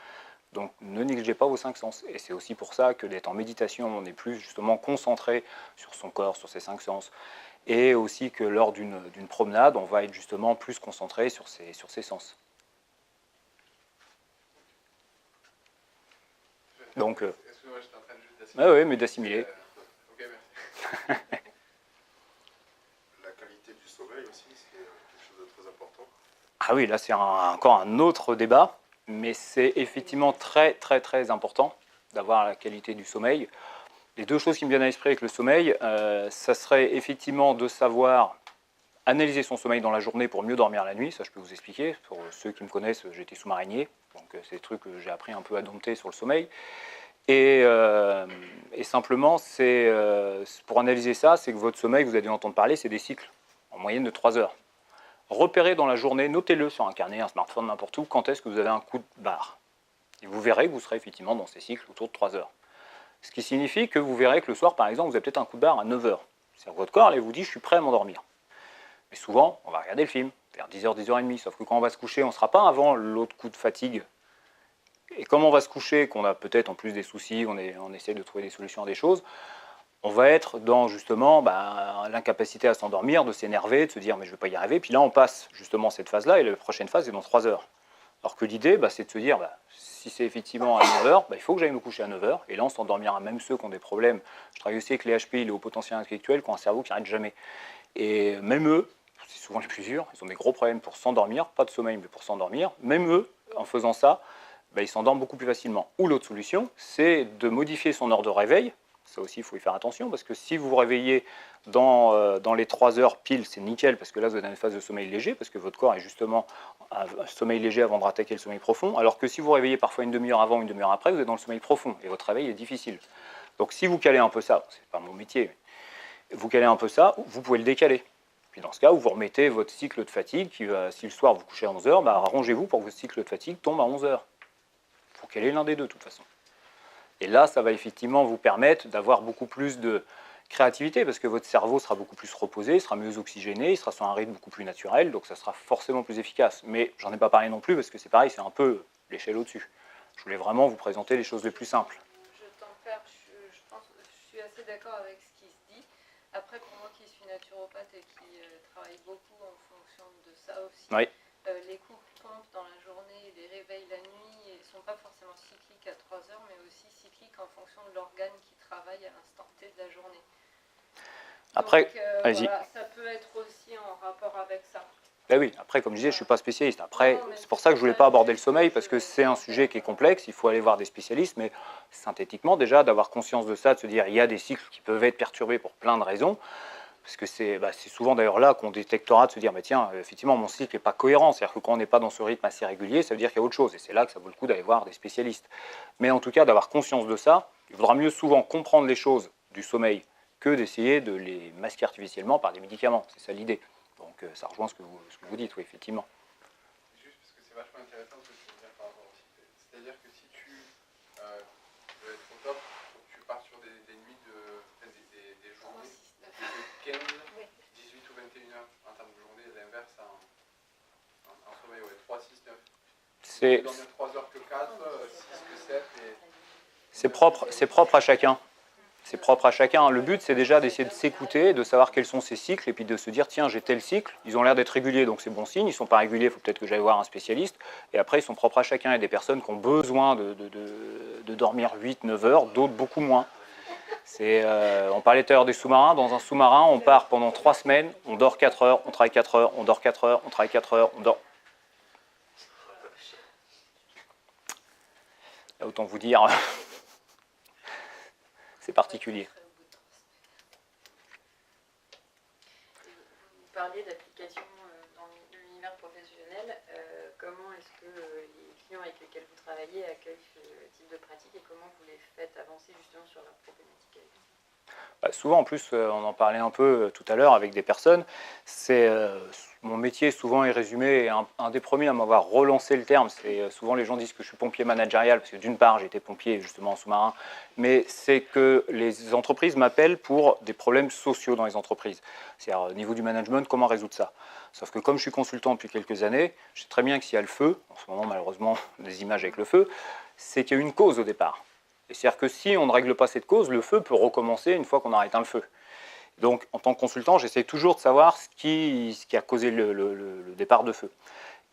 Donc ne négligez pas vos 5 sens. Et c'est aussi pour ça que d'être en méditation, on est plus justement concentré sur son corps, sur ses 5 sens. Et aussi que lors d'une promenade, on va être justement plus concentré sur ses sens. Donc, excuse-moi, j'étais en train de juste d'assimiler. Ah oui, mais d'assimiler. Ok, merci. La qualité du sommeil aussi, c'est quelque chose de très important. Ah oui, là c'est encore un autre débat. Mais c'est effectivement très très très important d'avoir la qualité du sommeil. Les deux choses qui me viennent à l'esprit avec le sommeil, ça serait effectivement de savoir analyser son sommeil dans la journée pour mieux dormir la nuit, ça je peux vous expliquer. Pour ceux qui me connaissent, j'étais sous-marinier, donc c'est des trucs que j'ai appris un peu à dompter sur le sommeil. Et simplement, pour analyser ça, c'est que votre sommeil, vous avez dû entendre parler, c'est des cycles, en moyenne de 3 heures. Repérez dans la journée, notez-le sur un carnet, un smartphone, n'importe où, quand est-ce que vous avez un coup de barre. Et vous verrez que vous serez effectivement dans ces cycles autour de 3 heures. Ce qui signifie que vous verrez que le soir, par exemple, vous avez peut-être un coup de barre à 9 heures. C'est-à-dire que votre corps vous dit « je suis prêt à m'endormir ». Mais souvent, on va regarder le film, vers 10h, 10h30, sauf que quand on va se coucher, on ne sera pas avant l'autre coup de fatigue. Et comme on va se coucher, qu'on a peut-être en plus des soucis, on essaie de trouver des solutions à des choses, on va être dans justement l'incapacité à s'endormir, de s'énerver, de se dire mais je ne vais pas y arriver. Puis là, on passe justement cette phase-là et la prochaine phase est dans 3 heures. Alors que l'idée, c'est de se dire si c'est effectivement à 9 heures, il faut que j'aille me coucher à 9 heures. Et là, on s'endormira, même ceux qui ont des problèmes. Je travaille aussi avec les HPI, les hauts potentiels intellectuels, qui ont un cerveau qui n'arrête jamais. Et même eux, c'est souvent les plus durs, ils ont des gros problèmes pour s'endormir, pas de sommeil, mais pour s'endormir. Même eux, en faisant ça, ils s'endorment beaucoup plus facilement. Ou l'autre solution, c'est de modifier son heure de réveil. Ça aussi, il faut y faire attention, parce que si vous vous réveillez dans les 3 heures pile, c'est nickel, parce que là, vous êtes dans une phase de sommeil léger, parce que votre corps est justement un sommeil léger avant de rattaquer le sommeil profond, alors que si vous vous réveillez parfois une demi-heure avant, une demi-heure après, vous êtes dans le sommeil profond, et votre réveil est difficile. Donc si vous calez un peu ça, c'est pas mon métier, mais vous calez un peu ça, vous pouvez le décaler. Puis dans ce cas, vous remettez votre cycle de fatigue, si le soir vous couchez à 11 heures, arrangez-vous pour que votre cycle de fatigue tombe à 11 heures. Il faut caler l'un des deux, de toute façon. Et là, ça va effectivement vous permettre d'avoir beaucoup plus de créativité, parce que votre cerveau sera beaucoup plus reposé, il sera mieux oxygéné, il sera sur un rythme beaucoup plus naturel, donc ça sera forcément plus efficace. Mais j'en ai pas parlé non plus, parce que c'est pareil, c'est un peu l'échelle au-dessus. Je voulais vraiment vous présenter les choses les plus simples. Je tempère, je suis assez d'accord avec ce qui se dit. Après, pour moi qui suis naturopathe et qui travaille beaucoup en fonction de ça aussi, Oui. Les coups de pompe dans la journée, les réveils la nuit, ils ne sont pas forcément cycliques à 3 heures, mais aussi cycliques en fonction de l'organe qui travaille à l'instant T de la journée. Après, allez-y. Voilà, ça peut être aussi en rapport avec ça. Ben oui, après, comme je disais, je ne suis pas spécialiste. Après, c'est pour ça que je ne voulais pas aborder le sommeil, parce que c'est un sujet qui est complexe, il faut aller voir des spécialistes, mais synthétiquement, déjà, d'avoir conscience de ça, de se dire il y a des cycles qui peuvent être perturbés pour plein de raisons, parce que c'est souvent d'ailleurs là qu'on détectera de se dire tiens, effectivement, mon cycle n'est pas cohérent, c'est-à-dire que quand on n'est pas dans ce rythme assez régulier, ça veut dire qu'il y a autre chose, et c'est là que ça vaut le coup d'aller voir des spécialistes. Mais en tout cas, d'avoir conscience de ça, il vaudra mieux souvent comprendre les choses du sommeil que d'essayer de les masquer artificiellement par des médicaments, c'est ça l'idée. Donc ça rejoint ce que vous dites, oui, effectivement. Juste parce que c'est vachement intéressant ce que tu veux dire par rapport au cycle. C'est-à-dire que si tu veux être au top, il faut que tu partes sur des nuits des journées de 15, 18 ou 21 heures en termes de journée, l'inverse en sommeil, 3, 6, 9. C'est dormir 3 heures que 4, 6 que 7. C'est propre à chacun. C'est propre à chacun. Le but, c'est déjà d'essayer de s'écouter, de savoir quels sont ces cycles, et puis de se dire, tiens, j'ai tel cycle, ils ont l'air d'être réguliers, donc c'est bon signe, ils ne sont pas réguliers, il faut peut-être que j'aille voir un spécialiste, et après, ils sont propres à chacun. Il y a des personnes qui ont besoin de dormir 8-9 heures, d'autres beaucoup moins. On parlait tout à l'heure des sous-marins. Dans un sous-marin, on part pendant 3 semaines, on dort 4 heures, on travaille 4 heures, on dort 4 heures, on travaille 4 heures, on dort... Là, autant vous dire, c'est particulier. Vous parliez d'application dans l'univers professionnel. Comment est-ce que les clients avec lesquels vous travaillez accueillent ce type de pratique et comment vous les faites avancer justement sur leurs problématiques avec ça? Souvent, en plus, on en parlait un peu tout à l'heure avec des personnes, mon métier souvent est résumé, et un des premiers à m'avoir relancé le terme, c'est souvent les gens disent que je suis pompier managérial, parce que d'une part j'étais pompier justement en sous-marin, mais c'est que les entreprises m'appellent pour des problèmes sociaux dans les entreprises. C'est-à-dire au niveau du management, comment résoudre ça? Sauf que comme je suis consultant depuis quelques années, je sais très bien que s'il y a le feu, en ce moment malheureusement des images avec le feu, c'est qu'il y a une cause au départ. Et c'est-à-dire que si on ne règle pas cette cause, le feu peut recommencer une fois qu'on a éteint le feu. Donc, en tant que consultant, j'essaie toujours de savoir ce qui a causé le départ de feu.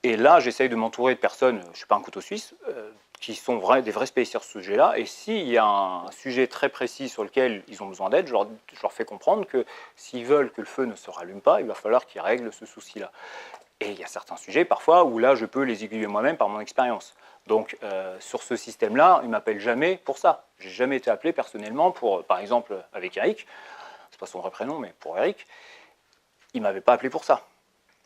Et là, j'essaye de m'entourer de personnes, je ne suis pas un couteau suisse, qui sont des vrais spécialistes sur ce sujet-là. Et s'il y a un sujet très précis sur lequel ils ont besoin d'aide, je leur fais comprendre que s'ils veulent que le feu ne se rallume pas, il va falloir qu'ils règlent ce souci-là. Et il y a certains sujets, parfois, où là, je peux les aiguiller moi-même par mon expérience. Donc, sur ce système-là, ils ne m'appellent jamais pour ça. Je n'ai jamais été appelé personnellement pour, par exemple, avec Eric, c'est pas son vrai prénom, mais pour Eric, il ne m'avait pas appelé pour ça.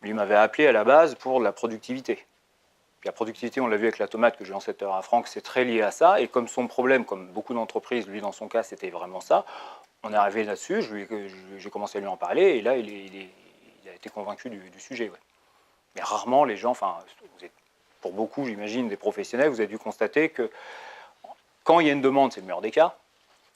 Lui m'avait appelé à la base pour la productivité. Puis la productivité, on l'a vu avec la tomate que j'ai en 7 heures à Franck, c'est très lié à ça. Et comme son problème, comme beaucoup d'entreprises, lui dans son cas, c'était vraiment ça, on est arrivé là-dessus, j'ai commencé à lui en parler, et là, il a été convaincu du sujet. Ouais. Mais rarement, les gens, pour beaucoup, j'imagine, des professionnels, vous avez dû constater que quand il y a une demande, c'est le meilleur des cas,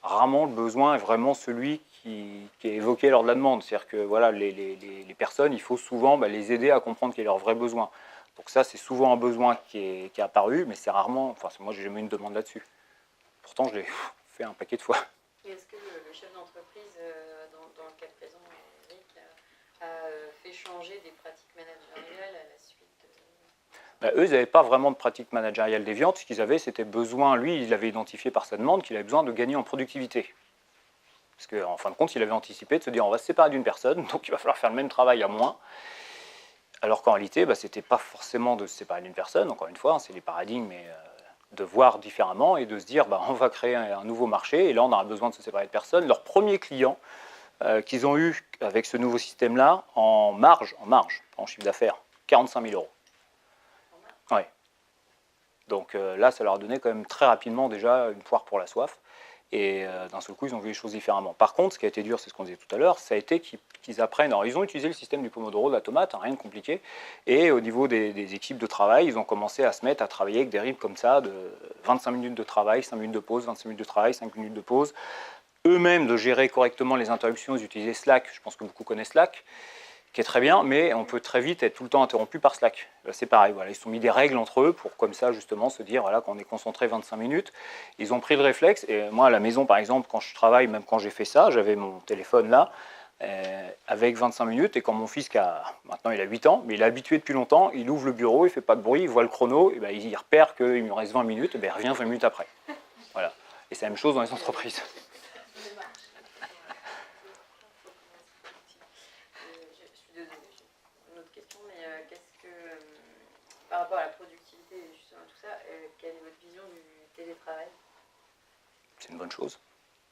rarement le besoin est vraiment celui qui est évoqué lors de la demande. C'est-à-dire que voilà, les personnes, il faut souvent les aider à comprendre quel est leur vrai besoin. Donc ça, c'est souvent un besoin qui est apparu, mais c'est rarement... moi, j'ai jamais eu une demande là-dessus. Pourtant, je l'ai fait un paquet de fois. Et est-ce que le chef d'entreprise, dans le cas présent, Eric, a fait changer des pratiques managériales à la suite Eux, ils n'avaient pas vraiment de pratique managériale déviante. Ce qu'ils avaient, c'était besoin, lui, il avait identifié par sa demande qu'il avait besoin de gagner en productivité. Parce qu'en fin de compte, il avait anticipé de se dire on va se séparer d'une personne, donc il va falloir faire le même travail à moins. Alors qu'en réalité, ce n'était pas forcément de se séparer d'une personne, encore une fois, c'est les paradigmes, mais de voir différemment et de se dire on va créer un nouveau marché, et là on aura besoin de se séparer de personnes. Leur premier client qu'ils ont eu avec ce nouveau système-là, en marge, en chiffre d'affaires, 45 000 €. Ouais. Donc là, ça leur a donné quand même très rapidement déjà une poire pour la soif. Et d'un seul coup, ils ont vu les choses différemment. Par contre, ce qui a été dur, c'est ce qu'on disait tout à l'heure, ça a été qu'ils apprennent. Alors, ils ont utilisé le système du Pomodoro, de la tomate, rien de compliqué. Et au niveau des équipes de travail, ils ont commencé à se mettre à travailler avec des rythmes comme ça, de 25 minutes de travail, 5 minutes de pause, 25 minutes de travail, 5 minutes de pause. Eux-mêmes, de gérer correctement les interruptions, ils utilisaient Slack. Je pense que beaucoup connaissent Slack, qui est très bien, mais on peut très vite être tout le temps interrompu par Slack. C'est pareil, voilà, ils se sont mis des règles entre eux pour comme ça justement se dire voilà, qu'on est concentré 25 minutes. Ils ont pris le réflexe, et moi à la maison par exemple, quand je travaille, même quand j'ai fait ça, j'avais mon téléphone là, avec 25 minutes, et quand mon fils, maintenant il a 8 ans, mais il est habitué depuis longtemps, il ouvre le bureau, il ne fait pas de bruit, il voit le chrono, et il repère qu'il me reste 20 minutes, et il revient 20 minutes après. Voilà. Et c'est la même chose dans les entreprises. Par rapport à la productivité et justement tout ça, quelle est votre vision du télétravail? C'est une bonne chose.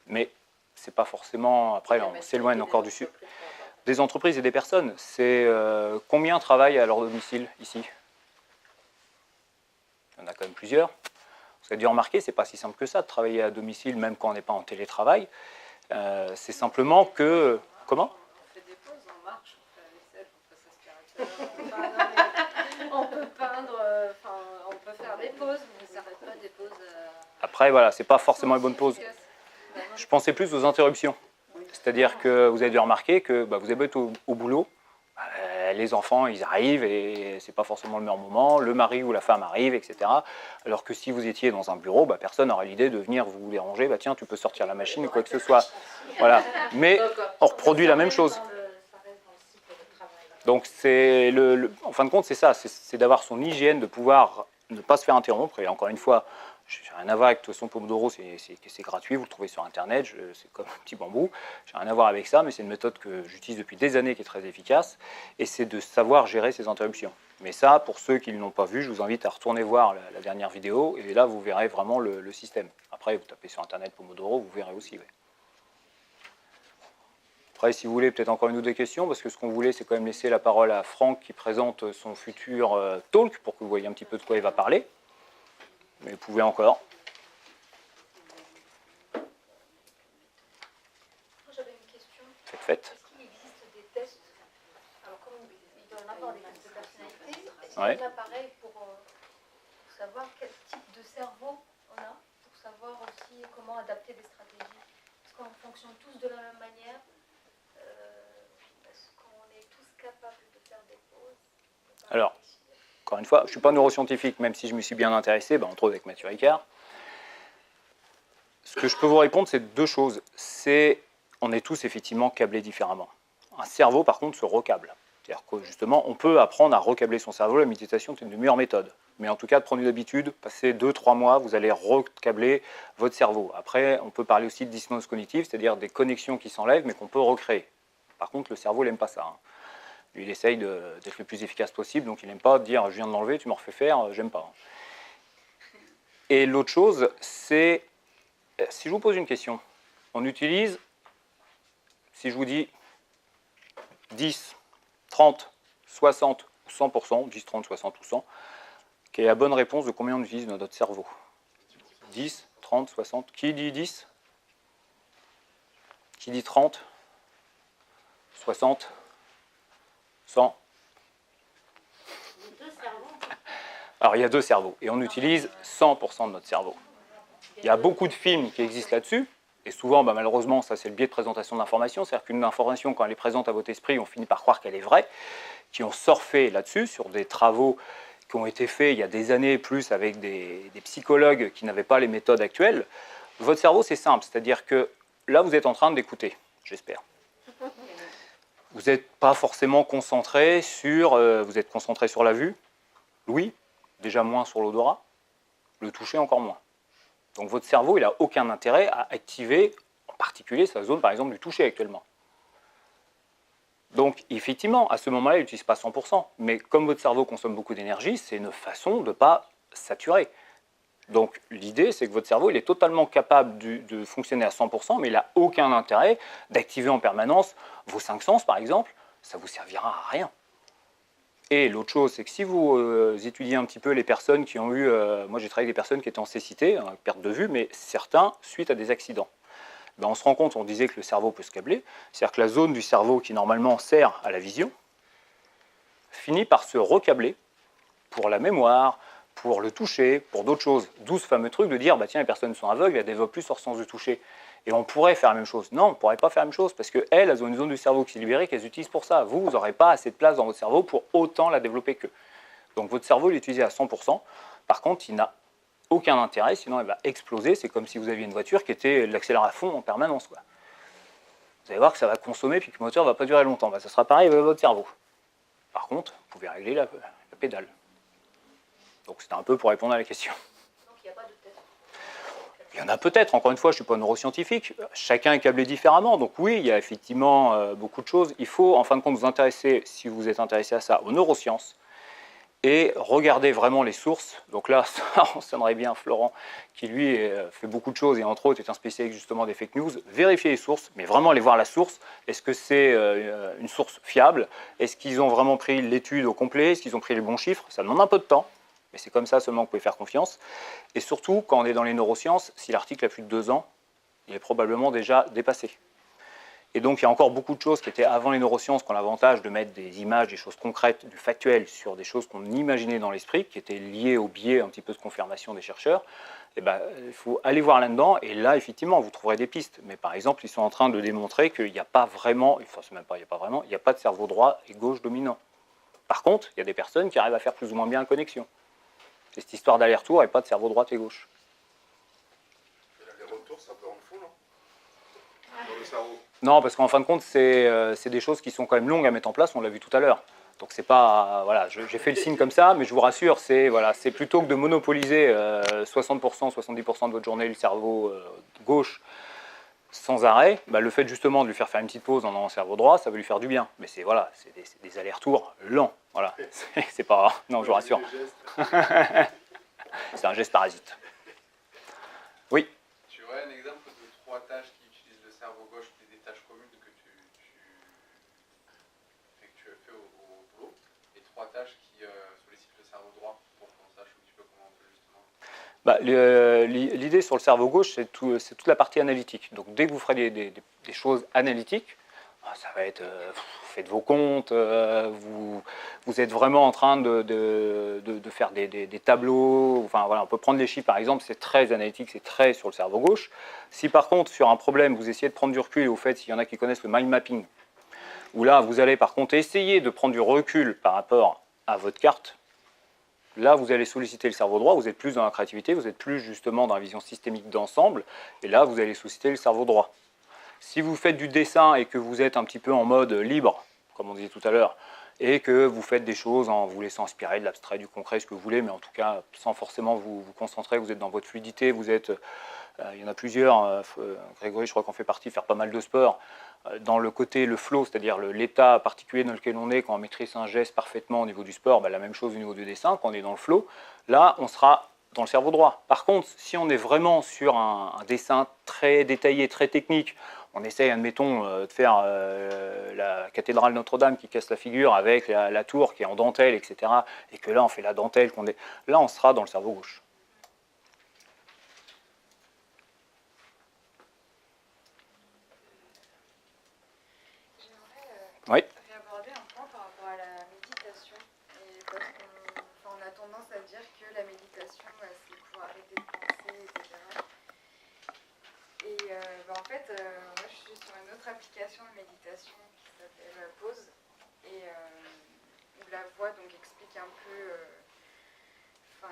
Mais c'est pas forcément... Après, on s'éloigne encore du sujet. Des entreprises et des personnes. C'est combien travaillent à leur domicile ici? Il y en a quand même plusieurs. Vous avez dû remarquer, c'est pas si simple que ça de travailler à domicile, même quand on n'est pas en télétravail. C'est simplement que... Comment? On fait des pauses, on marche, on fait la vaisselle, on passe aspirateur. On peut peindre, on peut faire des pauses, mais ça ne pas des pauses. Après, voilà, c'est pas forcément une bonne pause. Je pensais plus aux interruptions. C'est-à-dire que vous avez dû remarquer que vous avez été au boulot, les enfants, ils arrivent et c'est pas forcément le meilleur moment, le mari ou la femme arrive, etc. Alors que si vous étiez dans un bureau, personne n'aurait l'idée de venir vous déranger, tiens, tu peux sortir la machine ou quoi que ce soit. Voilà. Mais on reproduit la même chose. Donc, en fin de compte, c'est ça, c'est d'avoir son hygiène, de pouvoir ne pas se faire interrompre. Et encore une fois, J'ai rien à voir avec, de toute façon, Pomodoro, c'est gratuit, vous le trouvez sur Internet, c'est comme un petit bambou. J'ai rien à voir avec ça, mais c'est une méthode que j'utilise depuis des années qui est très efficace, et c'est de savoir gérer ces interruptions. Mais ça, pour ceux qui ne l'ont pas vu, je vous invite à retourner voir la dernière vidéo, et là, vous verrez vraiment le système. Après, vous tapez sur Internet Pomodoro, vous verrez aussi. Ouais. Après, si vous voulez, peut-être encore une ou deux questions, parce que ce qu'on voulait, c'est quand même laisser la parole à Franck qui présente son futur talk, pour que vous voyez un petit peu de quoi il va parler. Mais vous pouvez encore. J'avais une question. Faites. Est-ce qu'il existe des tests? Alors, comme il doit y en avoir des tests de personnalité, est-ce Ouais. qu'il y en a pareil pour savoir quel type de cerveau on a, pour savoir aussi comment adapter des stratégies? Est-ce qu'on fonctionne tous de la même manière? Est-ce qu'on est tous capables de faire des pauses? Alors, encore une fois, je ne suis pas neuroscientifique, même si je me suis bien intéressé, entre autres avec Mathieu Ricard. Ce que je peux vous répondre, c'est deux choses. On est tous effectivement câblés différemment. Un cerveau, par contre, se recable. C'est-à-dire que justement, on peut apprendre à recabler son cerveau. La méditation est une des meilleures méthodes. Mais en tout cas, de prendre une habitude, passer 2-3 mois, vous allez recabler votre cerveau. Après, on peut parler aussi de dissonance cognitive, c'est-à-dire des connexions qui s'enlèvent, mais qu'on peut recréer. Par contre, le cerveau, il n'aime pas ça. Lui, il essaye d'être le plus efficace possible, donc il n'aime pas dire « je viens de l'enlever, tu me refais faire, j'aime pas ». Et l'autre chose, c'est, si je vous pose une question, on utilise, si je vous dis 10, 30, 60 ou 100%, 10, 30, 60 ou 100, quelle est la bonne réponse de combien on utilise dans notre cerveau? 10, 30, 60, qui dit 10? Qui dit 30? 60? 100? Alors, il y a deux cerveaux, et on utilise 100% de notre cerveau. Il y a beaucoup de films qui existent là-dessus, et souvent, malheureusement, ça c'est le biais de présentation d'informations, c'est-à-dire qu'une information, quand elle est présente à votre esprit, on finit par croire qu'elle est vraie, qui ont surfé là-dessus, sur des travaux qui ont été faits il y a des années et plus avec des psychologues qui n'avaient pas les méthodes actuelles. Votre cerveau, c'est simple, c'est-à-dire que là, vous êtes en train d'écouter, j'espère. Vous n'êtes pas forcément concentré vous êtes concentré sur la vue, l'ouïe, déjà moins sur l'odorat, le toucher encore moins. Donc votre cerveau, il n'a aucun intérêt à activer, en particulier sa zone, par exemple, du toucher actuellement. Donc effectivement, à ce moment-là, il n'utilise pas 100%, mais comme votre cerveau consomme beaucoup d'énergie, c'est une façon de ne pas saturer. Donc l'idée, c'est que votre cerveau, il est totalement capable de fonctionner à 100%, mais il n'a aucun intérêt d'activer en permanence vos 5 sens, par exemple, ça ne vous servira à rien. Et l'autre chose, c'est que si vous étudiez un petit peu les personnes qui ont eu... moi, j'ai travaillé avec des personnes qui étaient en cécité, perte de vue, mais certains suite à des accidents. On se rend compte, on disait que le cerveau peut se câbler, c'est-à-dire que la zone du cerveau qui normalement sert à la vision finit par se recabler pour la mémoire, pour le toucher, pour d'autres choses. D'où ce fameux truc de dire, tiens, les personnes sont aveugles, elles développent plus leur sens du toucher. Et on pourrait faire la même chose. Non, on ne pourrait pas faire la même chose, parce qu'elles, elles ont une zone du cerveau qui est libérée, qu'elles utilisent pour ça. Vous n'aurez pas assez de place dans votre cerveau pour autant la développer qu'eux. Donc votre cerveau, il est utilisé à 100%. Par contre, il n'a aucun intérêt, sinon elle va exploser. C'est comme si vous aviez une voiture qui était l'accélère à fond en permanence, quoi. Vous allez voir que ça va consommer, puis que le moteur ne va pas durer longtemps. Ça sera pareil avec votre cerveau. Par contre, vous pouvez régler la pédale. Donc c'était un peu pour répondre à la question. Donc il n'y a pas de test. Il y en a peut-être, encore une fois, je ne suis pas neuroscientifique. Chacun est câblé différemment. Donc oui, il y a effectivement beaucoup de choses. Il faut, en fin de compte, vous intéresser, si vous êtes intéressé à ça, aux neurosciences. Et regarder vraiment les sources. Donc là, ça renseignerait bien Florent, qui lui fait beaucoup de choses et entre autres est un spécialiste justement des fake news. Vérifier les sources, mais vraiment aller voir la source. Est-ce que c'est une source fiable? Est-ce qu'ils ont vraiment pris l'étude au complet? Est-ce qu'ils ont pris les bons chiffres? Ça demande un peu de temps, mais c'est comme ça seulement que vous pouvez faire confiance. Et surtout, quand on est dans les neurosciences, si l'article a plus de 2 ans, il est probablement déjà dépassé. Et donc, il y a encore beaucoup de choses qui étaient avant les neurosciences, qui ont l'avantage de mettre des images, des choses concrètes, du factuel, sur des choses qu'on imaginait dans l'esprit, qui étaient liées au biais un petit peu de confirmation des chercheurs. Et il faut aller voir là-dedans, et là, effectivement, vous trouverez des pistes. Mais par exemple, ils sont en train de démontrer qu'il n'y a pas vraiment, enfin, c'est même pas, il n'y a pas vraiment, il n'y a pas de cerveau droit et gauche dominant. Par contre, il y a des personnes qui arrivent à faire plus ou moins bien la connexion. C'est cette histoire d'aller-retour et pas de cerveau droite et gauche. Les retours, ça peut rendre fou, non? Dans le cerveau. Non, parce qu'en fin de compte, c'est des choses qui sont quand même longues à mettre en place, on l'a vu tout à l'heure. Donc c'est pas, voilà, j'ai fait le signe comme ça, mais je vous rassure, c'est voilà, c'est plutôt que de monopoliser 60%, 70% de votre journée le cerveau gauche sans arrêt, bah, le fait justement de lui faire une petite pause en allant cerveau droit, ça va lui faire du bien. Mais c'est voilà, c'est des allers-retours lents. Voilà, c'est pas, non, je vous rassure. C'est un geste parasite. Oui. Tu aurais un exemple de 3 tâches qui utilisent le cerveau gauche, des tâches communes que tu fais au boulot, et 3 tâches qui sollicitent le cerveau droit pour qu'on sache un petit peu comment on peut justement. Bah, l'idée sur le cerveau gauche, c'est toute la partie analytique. Donc dès que vous ferez des choses analytiques, ça va être, vous faites vos comptes, vous êtes vraiment en train de faire des tableaux. Enfin voilà, on peut prendre les chiffres par exemple, c'est très analytique, c'est très sur le cerveau gauche. Si par contre sur un problème, vous essayez de prendre du recul, et au fait, s'il y en a qui connaissent le mind mapping, où là vous allez par contre essayer de prendre du recul par rapport à votre carte. Là, vous allez solliciter le cerveau droit, vous êtes plus dans la créativité, vous êtes plus justement dans la vision systémique d'ensemble, et là, vous allez solliciter le cerveau droit. Si vous faites du dessin et que vous êtes un petit peu en mode libre, comme on disait tout à l'heure, et que vous faites des choses en vous laissant inspirer de l'abstrait, du concret, ce que vous voulez, mais en tout cas, sans forcément vous concentrer, vous êtes dans votre fluidité, vous êtes... il y en a plusieurs, Grégory, je crois qu'on fait partie, faire pas mal de sport, dans le côté, le flow, c'est-à-dire l'état particulier dans lequel on est, quand on maîtrise un geste parfaitement au niveau du sport, bah, la même chose au niveau du dessin, quand on est dans le flow, là, on sera dans le cerveau droit. Par contre, si on est vraiment sur un dessin très détaillé, très technique, on essaye, admettons, de faire la cathédrale Notre-Dame qui casse la figure avec la tour qui est en dentelle, etc., et que là, on fait la dentelle, là, on sera dans le cerveau gauche. Oui. Aborder un point par rapport à la méditation. Et parce qu'on a tendance à dire que la méditation, c'est pour arrêter de penser, etc. Et en fait, moi je suis sur une autre application de méditation qui s'appelle Pause. Et où la voix donc explique un peu,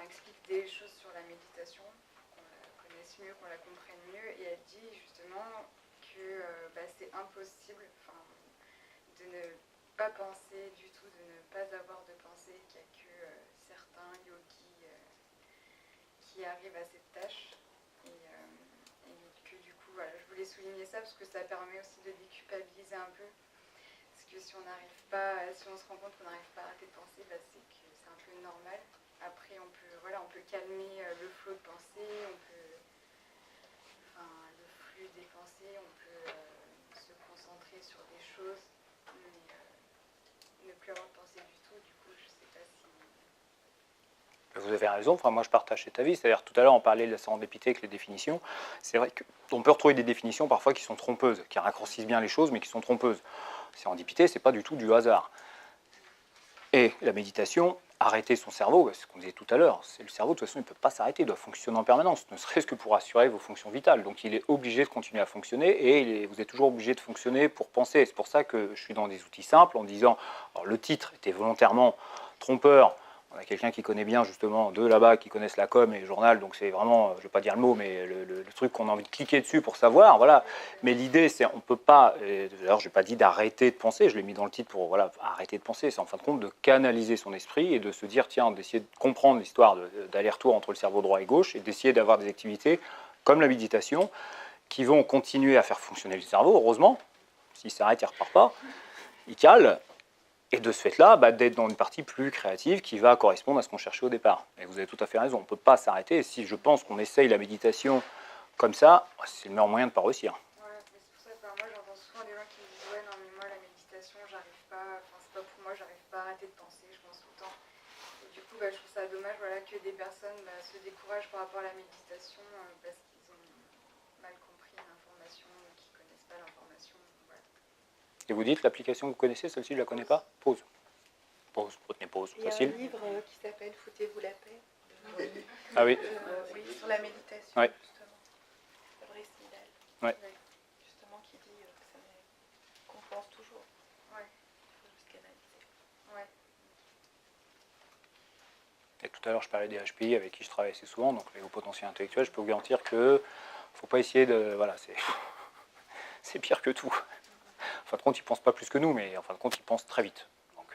explique des choses sur la méditation, qu'on la connaisse mieux, qu'on la comprenne mieux. Et elle dit justement que c'est impossible, de ne pas penser du tout, de ne pas avoir de pensée, qu'il n'y a que certains yogis qui arrivent à cette tâche. Et que du coup, voilà, je voulais souligner ça parce que ça permet aussi de déculpabiliser un peu. Parce que si on n'arrive pas, si on se rend compte qu'on n'arrive pas à arrêter de penser, c'est que c'est un peu normal. Après, on peut calmer le flot de pensée, le flux des pensées, on peut se concentrer sur des choses. Ne plus avoir de pensée du tout, du coup, je ne sais pas si... Vous avez raison, moi je partage cet avis, c'est-à-dire tout à l'heure on parlait de la sérendipité avec les définitions, c'est vrai qu'on peut retrouver des définitions parfois qui sont trompeuses, qui raccourcissent bien les choses mais qui sont trompeuses. Sérendipité, c'est pas du tout du hasard. Et la méditation, arrêter son cerveau, c'est ce qu'on disait tout à l'heure, c'est le cerveau de toute façon il ne peut pas s'arrêter, il doit fonctionner en permanence, ne serait-ce que pour assurer vos fonctions vitales, donc il est obligé de continuer à fonctionner et vous êtes toujours obligé de fonctionner pour penser. C'est pour ça que je suis dans des outils simples en disant, alors le titre était volontairement trompeur, on a quelqu'un qui connaît bien justement de là-bas, qui connaissent la com et le journal, donc c'est vraiment, je ne vais pas dire le mot, mais le truc qu'on a envie de cliquer dessus pour savoir, voilà. Mais l'idée, c'est, on ne peut pas, d'ailleurs je n'ai pas dit d'arrêter de penser, je l'ai mis dans le titre pour, voilà, arrêter de penser, c'est en fin de compte de canaliser son esprit et de se dire, tiens, d'essayer de comprendre l'histoire d'aller-retour entre le cerveau droit et gauche et d'essayer d'avoir des activités comme la méditation qui vont continuer à faire fonctionner le cerveau, heureusement, s'il s'arrête, il ne repart pas, il cale. Et de ce fait-là, d'être dans une partie plus créative qui va correspondre à ce qu'on cherchait au départ. Et vous avez tout à fait raison, on ne peut pas s'arrêter. Et si je pense qu'on essaye la méditation comme ça, c'est le meilleur moyen de ne pas réussir. Ouais, c'est pour ça que moi j'entends souvent des gens qui me disent ouais non mais moi la méditation j'arrive pas, c'est pas pour moi, j'arrive pas à arrêter de penser, je pense tout le temps. Et du coup je trouve ça dommage que des personnes se découragent par rapport à la méditation parce qu'ils ont mal compris l'information, qu'ils ne connaissent pas l'information. Voilà. Et vous dites, l'application que vous connaissez, celle-ci, je ne la connais pas? Pause. Pause, retenez pause, facile. Il y a un livre qui s'appelle Foutez-vous la paix. Ah oui. Oui, sur la méditation, ouais. justement. Fabrice Midal. Ouais. Justement, qui dit qu'on pense toujours. Ouais. Il faut juste canaliser. Ouais. Et tout à l'heure, je parlais des HPI avec qui je travaille assez souvent, donc les hauts potentiels intellectuels, je peux vous garantir que ne faut pas essayer de... Voilà, c'est pire que tout. En fin de compte, ils ne pensent pas plus que nous, mais en fin de compte, ils pensent très vite. Donc,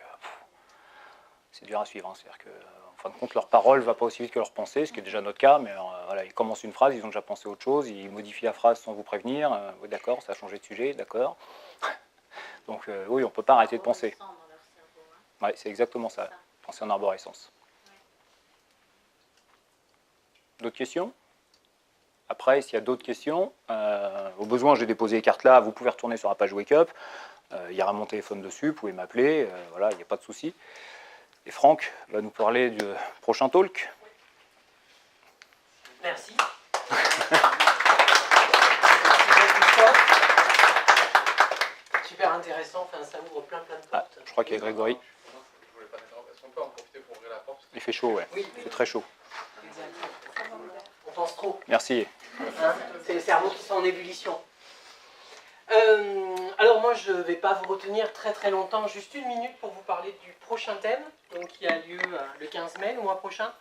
c'est dur à suivre. Hein. C'est-à-dire qu'en fin de compte, leur parole ne va pas aussi vite que leur pensée, ce qui est déjà notre cas, mais voilà, ils commencent une phrase, ils ont déjà pensé à autre chose, ils modifient la phrase sans vous prévenir. Oui, d'accord, ça a changé de sujet, d'accord. Donc oui, on ne peut pas arrêter de penser. Ouais, c'est exactement ça, penser en arborescence. D'autres questions? Après, s'il y a d'autres questions, au besoin, j'ai déposé les cartes là, vous pouvez retourner sur la page Wake Up, il y aura mon téléphone dessus, vous pouvez m'appeler, voilà, il n'y a pas de souci. Et Franck va nous parler du prochain talk. Merci. Super intéressant, enfin, ça ouvre plein de portes. Ah, je crois qu'il y a Grégory. Je voulais pas t'interrompre. Est-ce qu'on peut en profiter pour ouvrir la porte? Il fait chaud, ouais. Oui. Il fait très chaud. On pense trop. Merci. Hein, c'est les cerveaux qui sont en ébullition. Alors moi je ne vais pas vous retenir très très longtemps, juste une minute pour vous parler du prochain thème, donc qui a lieu le 15 mai, le mois prochain.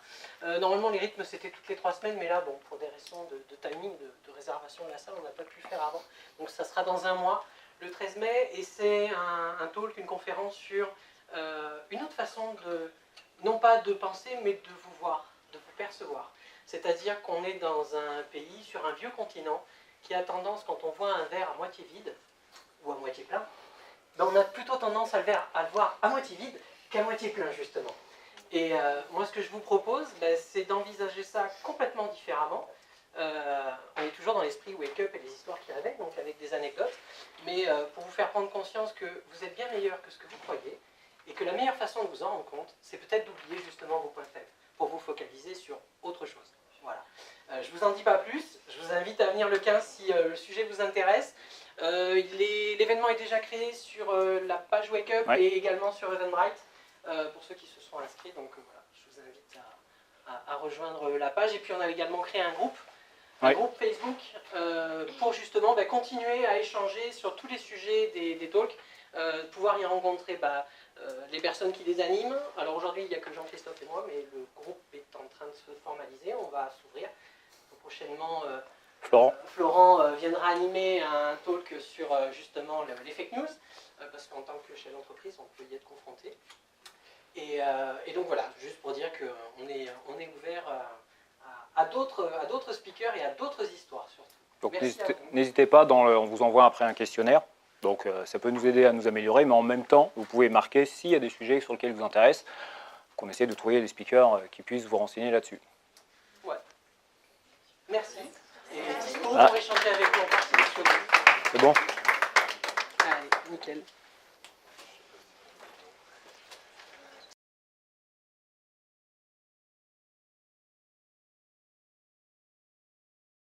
Normalement les rythmes c'était toutes les 3 semaines, mais là bon, pour des raisons de timing, de réservation de la salle, on n'a pas pu le faire avant. Donc ça sera dans un mois, le 13 mai, et c'est un talk, une conférence sur une autre façon de, non pas de penser, mais de vous voir, de vous percevoir. C'est-à-dire qu'on est dans un pays, sur un vieux continent, qui a tendance, quand on voit un verre à moitié vide, ou à moitié plein, ben on a plutôt tendance à le voir à moitié vide qu'à moitié plein, justement. Et moi, ce que je vous propose, ben, c'est d'envisager ça complètement différemment. On est toujours dans l'esprit Wake Up et les histoires qu'il y a avec, donc avec des anecdotes, mais pour vous faire prendre conscience que vous êtes bien meilleur que ce que vous croyez, et que la meilleure façon de vous en rendre compte, c'est peut-être d'oublier justement vos points faibles, pour vous focaliser sur autre chose. Voilà. Je ne vous en dis pas plus, je vous invite à venir le 15 si le sujet vous intéresse. L'événement est déjà créé sur la page Wake Up et également sur Eventbrite, pour ceux qui se sont inscrits. Donc voilà, je vous invite à rejoindre la page. Et puis on a également créé un groupe groupe Facebook pour justement continuer à échanger sur tous les sujets des talks, pouvoir y rencontrer les personnes qui les animent. Alors aujourd'hui, il n'y a que Jean-Christophe et moi, mais le groupe est en train de se formaliser, on va s'ouvrir. Prochainement, Florent viendra animer un talk sur justement les fake news, parce qu'en tant que chef d'entreprise, on peut y être confronté. Et donc voilà, juste pour dire qu'on est ouvert à d'autres speakers et à d'autres histoires surtout. Donc n'hésitez pas, on vous envoie après un questionnaire. Donc ça peut nous aider à nous améliorer, mais en même temps, vous pouvez marquer s'il y a des sujets sur lesquels vous intéressez, qu'on essaie de trouver des speakers qui puissent vous renseigner là-dessus. Ouais. Merci. Et dispo pour échanger avec moi. C'est bon? Allez, nickel.